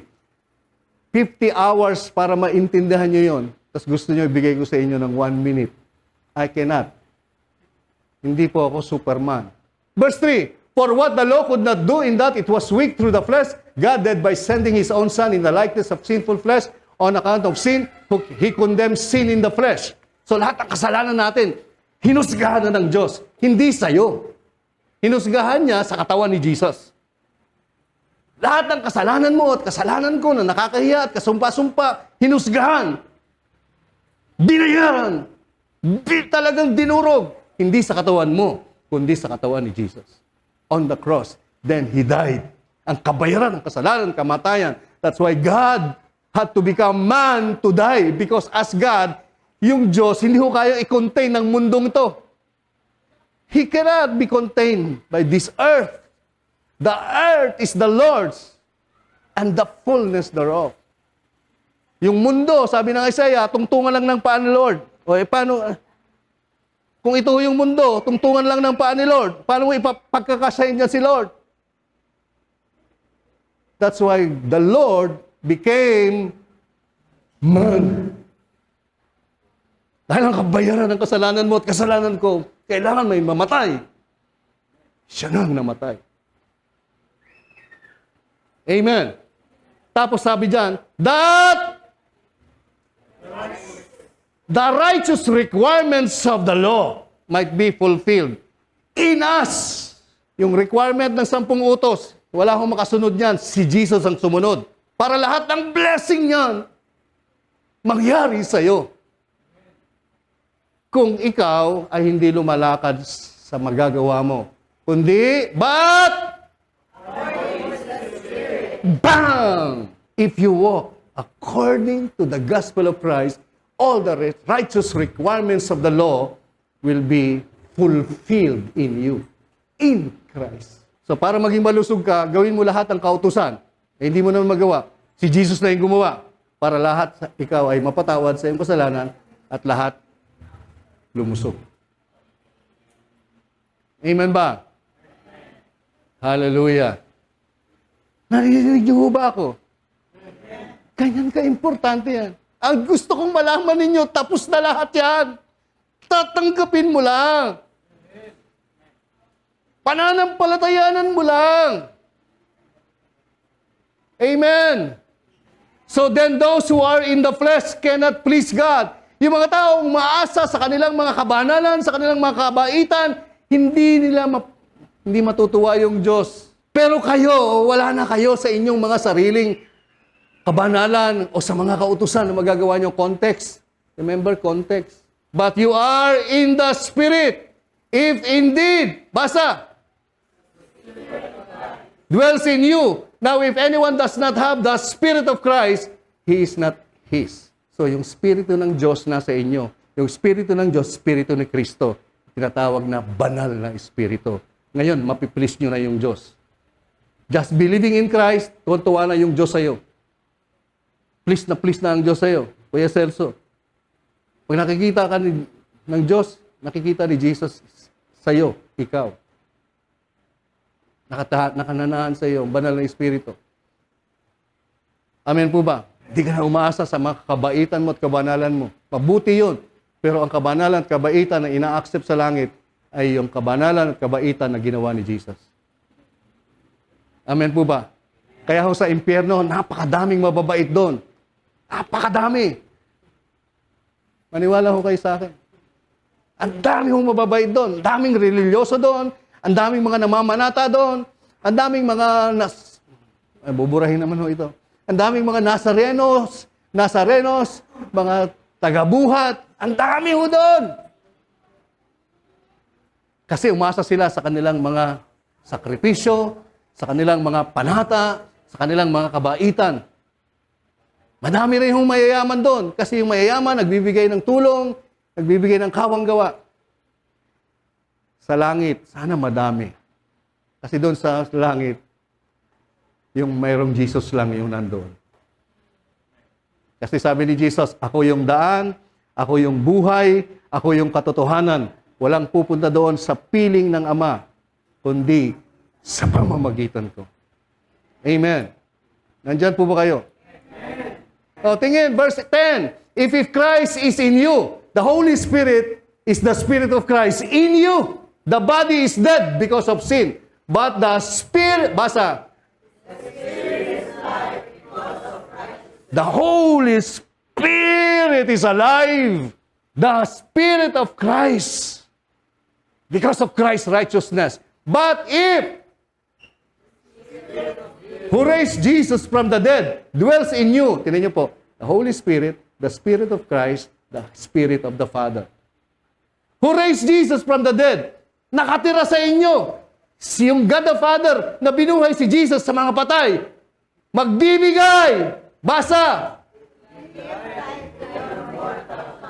50 hours para maintindihan nyo yun. Tapos gusto nyo ibigay ko sa inyo ng 1 minute. I cannot. Hindi po ako Superman. Verse 3, for what the law could not do in that it was weak through the flesh, God did by sending His own Son in the likeness of sinful flesh, on account of sin, He condemned sin in the flesh. So lahat ng kasalanan natin, hinusgahan na ng Diyos. Hindi sa'yo. Hinusgahan niya sa katawan ni Jesus. Lahat ng kasalanan mo at kasalanan ko na nakakahiya at kasumpa-sumpa, hinusgahan, binayaran, talagang dinurog. Hindi sa katawan mo, kundi sa katawan ni Jesus. On the cross, then He died. Ang kabayaran ng kasalanan, kamatayan. That's why God had to become man to die. Because as God, yung Diyos, hindi ko kaya i-contain ng mundong to. He cannot be contained by this earth. The earth is the Lord's and the fullness thereof. Yung mundo, sabi ng Isaiah, tungtungan lang ng paa ni Lord. O paano, kung ito yung mundo, tungtungan lang ng paa ni Lord, paano mo ipagkakasayin niya si Lord? That's why the Lord became man. Dahil ang kabayaran ng kasalanan mo at kasalanan ko, kailangan may mamatay. Siya nang namatay. Amen. Tapos sabi diyan, that the righteous requirements of the law might be fulfilled in us. Yung requirement ng 10 utos, wala akong makasunod niyan. Si Jesus ang sumunod. Para lahat ng blessing niyan, mangyari sa'yo. Kung ikaw ay hindi lumalakad sa magagawa mo. Kundi, but bang! If you walk according to the gospel of Christ, all the righteous requirements of the law will be fulfilled in you. In Christ. So para maging malusog ka, gawin mo lahat ng kautusan. Hindi mo naman magawa. Si Jesus na yung gumawa. Para lahat ikaw ay mapatawad sa iyong kasalanan at lahat lumusog. Amen ba? Hallelujah. Naririnig niyo ba ako? Ganyan ka-importante yan. Ang gusto kong malaman ninyo, tapos na lahat yan. Tatanggapin mo lang. Pananampalatayanan mo lang. Amen. So then those who are in the flesh cannot please God. Yung mga taong umaasa sa kanilang mga kabanalan, sa kanilang mga kabaitan, hindi matutuwa yung Diyos. Pero kayo, wala na kayo sa inyong mga sariling kabanalan o sa mga kautusan na magagawa nyo. Context. Remember, context. But you are in the Spirit. If indeed, basa, dwells in you. Now, if anyone does not have the Spirit of Christ, he is not His. So, yung Spirito ng Diyos nasa inyo. Yung Spirito ng Diyos, Spirito ni Kristo. Tinatawag na banal na Espiritu. Ngayon, mapiplease nyo na yung Diyos. Just believing in Christ, tuwa na yung Diyos sa'yo. Please na ang Diyos sa'yo. Kuya Celso. Pag nakikita ka ng Diyos, nakikita ni Jesus sa'yo, ikaw. Nakananaan sa'yo, banal na Espiritu. Amen po ba? Hindi ka na umaasa sa mga kabaitan mo at kabanalan mo. Mabuti yun. Pero ang kabanalan at kabaitan na ina-accept sa langit ay yung kabanalan at kabaitan na ginawa ni Jesus. Amen po ba? Kaya ho sa impyerno, napakadaming mababait doon. Napakadami. Maniwala ho kayo sa akin. Ang dami hong mababait doon. Ang daming religyoso doon. Ang daming mga namamanata doon. Ang daming mga buburahin naman ho ito. Ang daming mga Nazarenos, mga tagabuhat. Ang dami ho doon. Kasi umasa sila sa kanilang mga sakripisyo, sa kanilang mga panata, sa kanilang mga kabaitan. Madami rin hong mayayaman doon. Kasi yung mayayaman, nagbibigay ng tulong, nagbibigay ng kawang-gawa. Sa langit, sana madami. Kasi doon sa langit, yung mayroong Jesus lang yung nandoon. Kasi sabi ni Jesus, ako yung daan, ako yung buhay, ako yung katotohanan. Walang pupunta doon sa piling ng Ama, kundi sa pamamagitan ko. Amen. Nandyan po ba kayo? O, tingin, verse 10. If Christ is in you, the Holy Spirit is the Spirit of Christ in you. The body is dead because of sin. But the Spirit, basa. The Holy Spirit is alive. The Spirit of Christ. Because of Christ's righteousness. But if, who raised Jesus from the dead dwells in you. Tingnan niyo po, the Holy Spirit, the Spirit of Christ, the Spirit of the Father. Who raised Jesus from the dead? Nakatira sa inyo. Yung God the Father na binuhay si Jesus sa mga patay, magbibigay. Basa.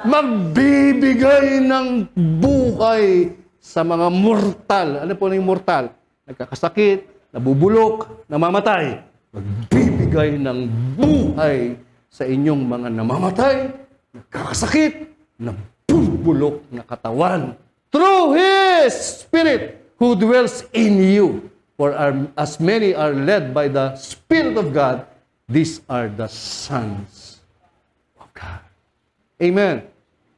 Magbibigay ng buhay sa mga mortal. Ano po na yung mortal? Nagkakasakit, nabubulok, namamatay. Magbibigay ng buhay sa inyong mga namamatay, nagkakasakit, nabubulok na katawan. Through His Spirit who dwells in you. For as many are led by the Spirit of God, these are the sons of God. Amen.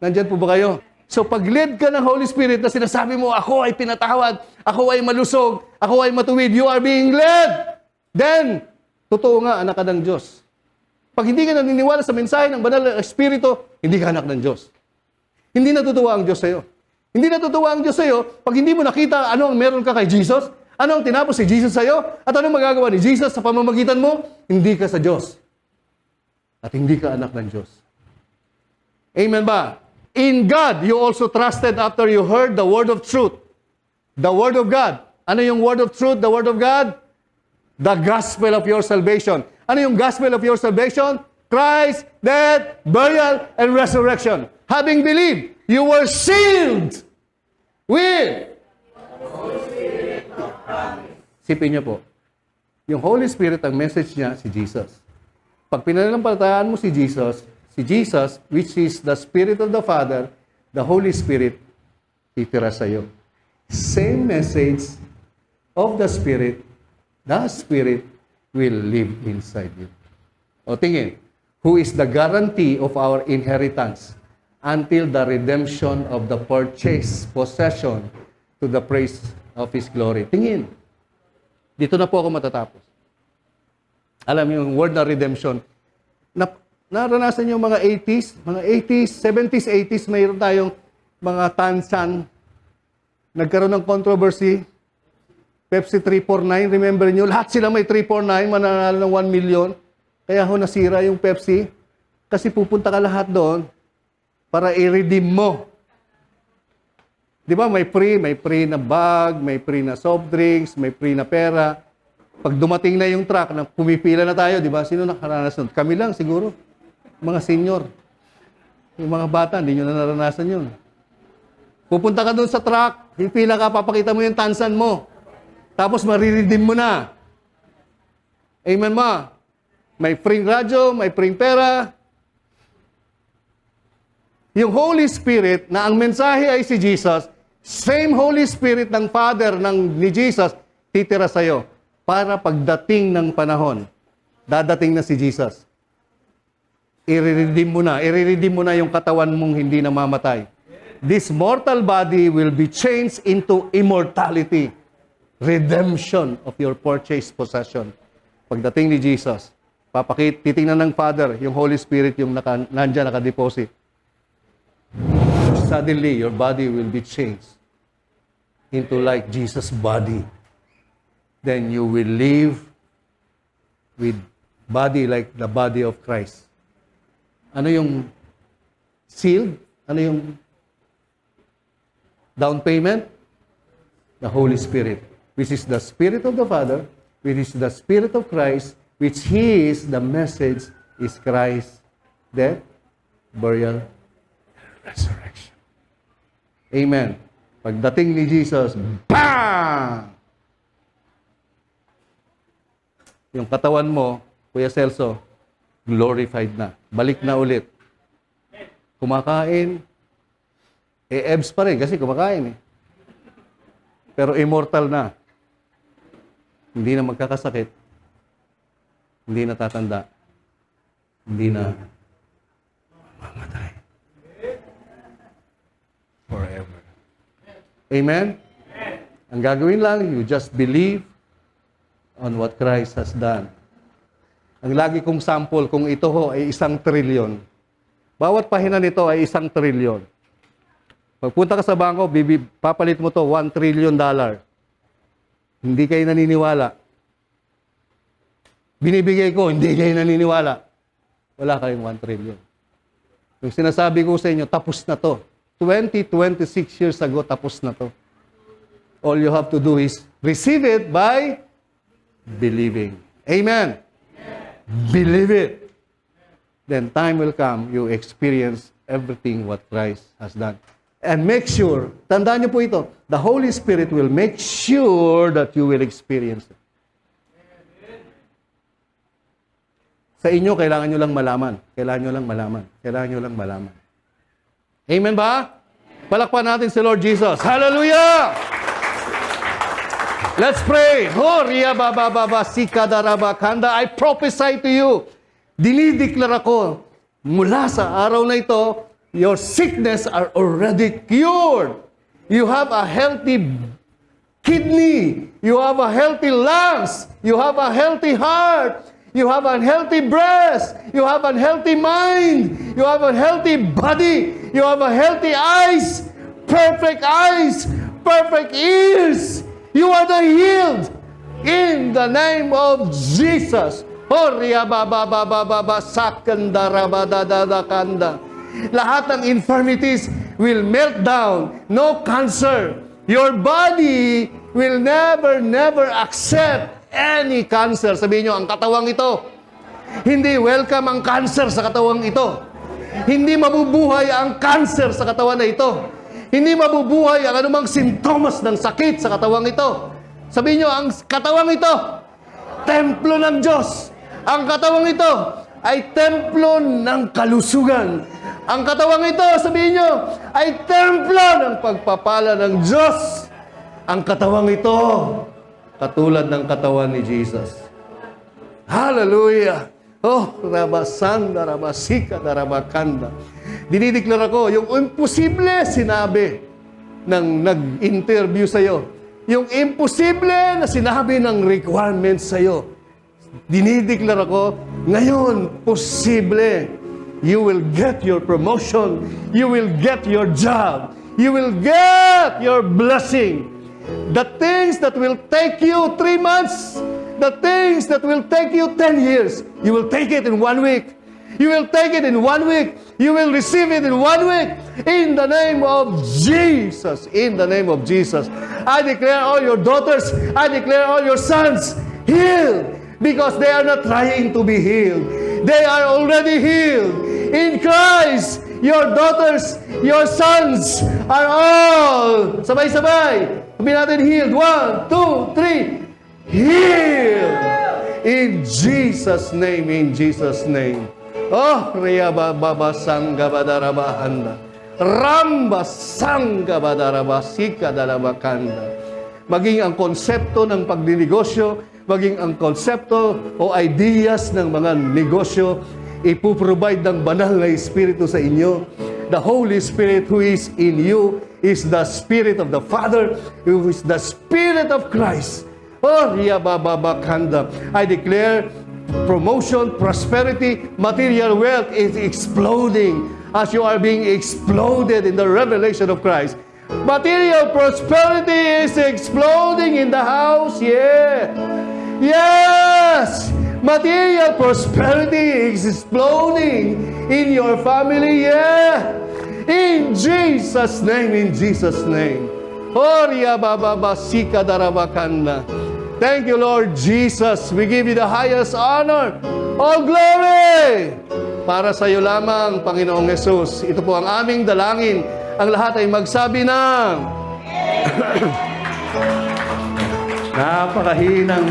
Nandyan po ba kayo? So pag-led ka ng Holy Spirit na sinasabi mo, ako ay pinatawad, ako ay malusog, ako ay matuwid, you are being led. Then, totoo nga, anak ka ng Diyos. Pag hindi ka naniniwala sa mensahe ng banal na Espiritu, hindi ka anak ng Diyos. Hindi natutuwa ang Diyos sa'yo. Hindi natutuwa ang Diyos sa'yo pag hindi mo nakita ano ang meron ka kay Jesus, ano ang tinapos si Jesus sa'yo, at ano magagawa ni Jesus sa pamamagitan mo, hindi ka sa Diyos. At hindi ka anak ng Diyos. Amen ba? In God, you also trusted after you heard the word of truth. The word of God. Ano yung word of truth, the word of God? The gospel of your salvation. Ano yung gospel of your salvation? Christ, death, burial, and resurrection. Having believed, you were sealed with Sipin niyo po, yung Holy Spirit, ang message niya, si Jesus. Pag pinanampalatayaan mo si Jesus, which is the Spirit of the Father, the Holy Spirit, titira sa iyo. Same message of the Spirit will live inside you. O tingin, who is the guarantee of our inheritance until the redemption of the purchased possession to the praise of His glory. Tingin. Dito na po ako matatapos. Alam niyo, yung word na redemption, naranasan niyo mga 80s, 70s, 80s, mayroon tayong mga tansan. Nagkaroon ng controversy. Pepsi 349, remember niyo? Lahat sila may 349, mananalo ng 1 million. Kaya ho nasira yung Pepsi. Kasi pupunta ka lahat doon para i-redeem mo. Di ba, may free na bag, may free na soft drinks, may free na pera. Pag dumating na yung truck, pumipila na tayo, di ba? Sino nakaranas nun? Kami lang siguro. Mga senior. Yung mga bata, hindi nyo na naranasan yun. Pupunta ka doon sa truck, pipila ka, papakita mo yung tansan mo. Tapos mariredeem mo na. Amen ma? May free radyo, may free pera. Yung Holy Spirit, na ang mensahe ay si Jesus, same Holy Spirit ng Father ni Jesus, titira sa'yo. Para pagdating ng panahon, dadating na si Jesus. I-redeem mo na yung katawan mong hindi namamatay. This mortal body will be changed into immortality. Redemption of your purchased possession. Pagdating ni Jesus, titingnan ng Father, yung Holy Spirit, yung nandyan nakadeposit. Suddenly, your body will be changed into like Jesus' body. Then you will live with body like the body of Christ. Ano yung sealed? Ano yung down payment? The Holy Spirit, which is the Spirit of the Father, which is the Spirit of Christ, which He is the message, is Christ, death, burial, resurrection. Amen. Pagdating ni Jesus, bang! Yung katawan mo, Kuya Celso, glorified na. Balik na ulit. Kumakain, ebs pa rin kasi kumakain eh. Pero immortal na. Hindi na magkakasakit. Hindi na tatanda. Hindi na mamatay. Forever. Amen? Ang gagawin lang, you just believe on what Christ has done. Ang lagi kong sample, kung ito ho ay 1 trilyon, bawat pahina nito ay 1 trilyon. Pagpunta ka sa bangko, papalit mo to $1 trillion. Hindi kayo naniniwala. binibigay ko, hindi kayo naniniwala. Wala kayong 1 trillion. Yung sinasabi ko sa inyo, tapos na to. 26 years ago, tapos na to. All you have to do is receive it by believing. Amen. Believe it. Then time will come, you experience everything what Christ has done. And make sure, tandaan niyo po ito, the Holy Spirit will make sure that you will experience it. Sa inyo, kailangan nyo lang malaman. Kailangan nyo lang malaman. Kailangan nyo lang malaman. Amen ba? Palakpan natin si Lord Jesus. Hallelujah! Let's pray. I prophesy to you. Dinideklara ko mula sa araw na ito, your sickness are already cured. You have a healthy kidney. You have a healthy lungs. You have a healthy heart. You have a healthy breast. You have a healthy mind. You have a healthy body. You have a healthy eyes. Perfect ears. You are the healed in the name of Jesus. Lahat ng infirmities will melt down. No cancer. Your body will never accept any cancer. Sabihin nyo, ang katawang ito, hindi welcome ang cancer sa katawang ito. Hindi mabubuhay ang cancer sa katawan na ito. Hindi mabubuhay ang anumang sintomas ng sakit sa katawang ito. Sabihin nyo, ang katawang ito, templo ng Diyos. Ang katawang ito ay templo ng kalusugan. Ang katawang ito, sabihin nyo, ay templo ng pagpapala ng Diyos. Ang katawang ito, katulad ng katawan ni Jesus. Hallelujah! Oh, rabasanda, rabasika, rabakanda. Dinideklara ko, yung imposible sinabi ng nag-interview sa'yo. Yung imposible na sinabi ng requirements sa'yo. Dinideklara ko, ngayon, posible. You will get your promotion. You will get your job. You will get your blessing. The things that will take you 3 months, the things that will take you 10 years, you will take it in 1 week. You will take it in 1 week. You will receive it in 1 week. In the name of Jesus. In the name of Jesus. I declare all your daughters, I declare all your sons healed. Because they are not trying to be healed. They are already healed. In Christ, your daughters, your sons are all, sabay-sabay, sabihin natin healed. 1, 2, 3. Healed. In Jesus' name, in Jesus' name. Oh, Riyaba Baba Sangga Badarabahanda. Ramba Sangga Badarabasika Darabakanda. Maging ang konsepto ng pagdinegosyo, maging ang konsepto o ideas ng mga negosyo, ipuprovide ng banal na Espiritu sa inyo. The Holy Spirit who is in you is the Spirit of the Father, who is the Spirit of Christ. Oh, Riyabababakanda. I declare promotion, prosperity, material wealth is exploding as you are being exploded in the revelation of Christ. Material prosperity is exploding in the house. Yeah. Yes. Material prosperity is exploding in your family. Yeah. In Jesus' name, in Jesus' name. Horia baba sika darabakanda. Thank you, Lord Jesus. We give you the highest honor. All glory. Para sa iyo lamang, Panginoong Yesus. Ito po ang aming dalangin. Ang lahat ay magsabi ng napakahinang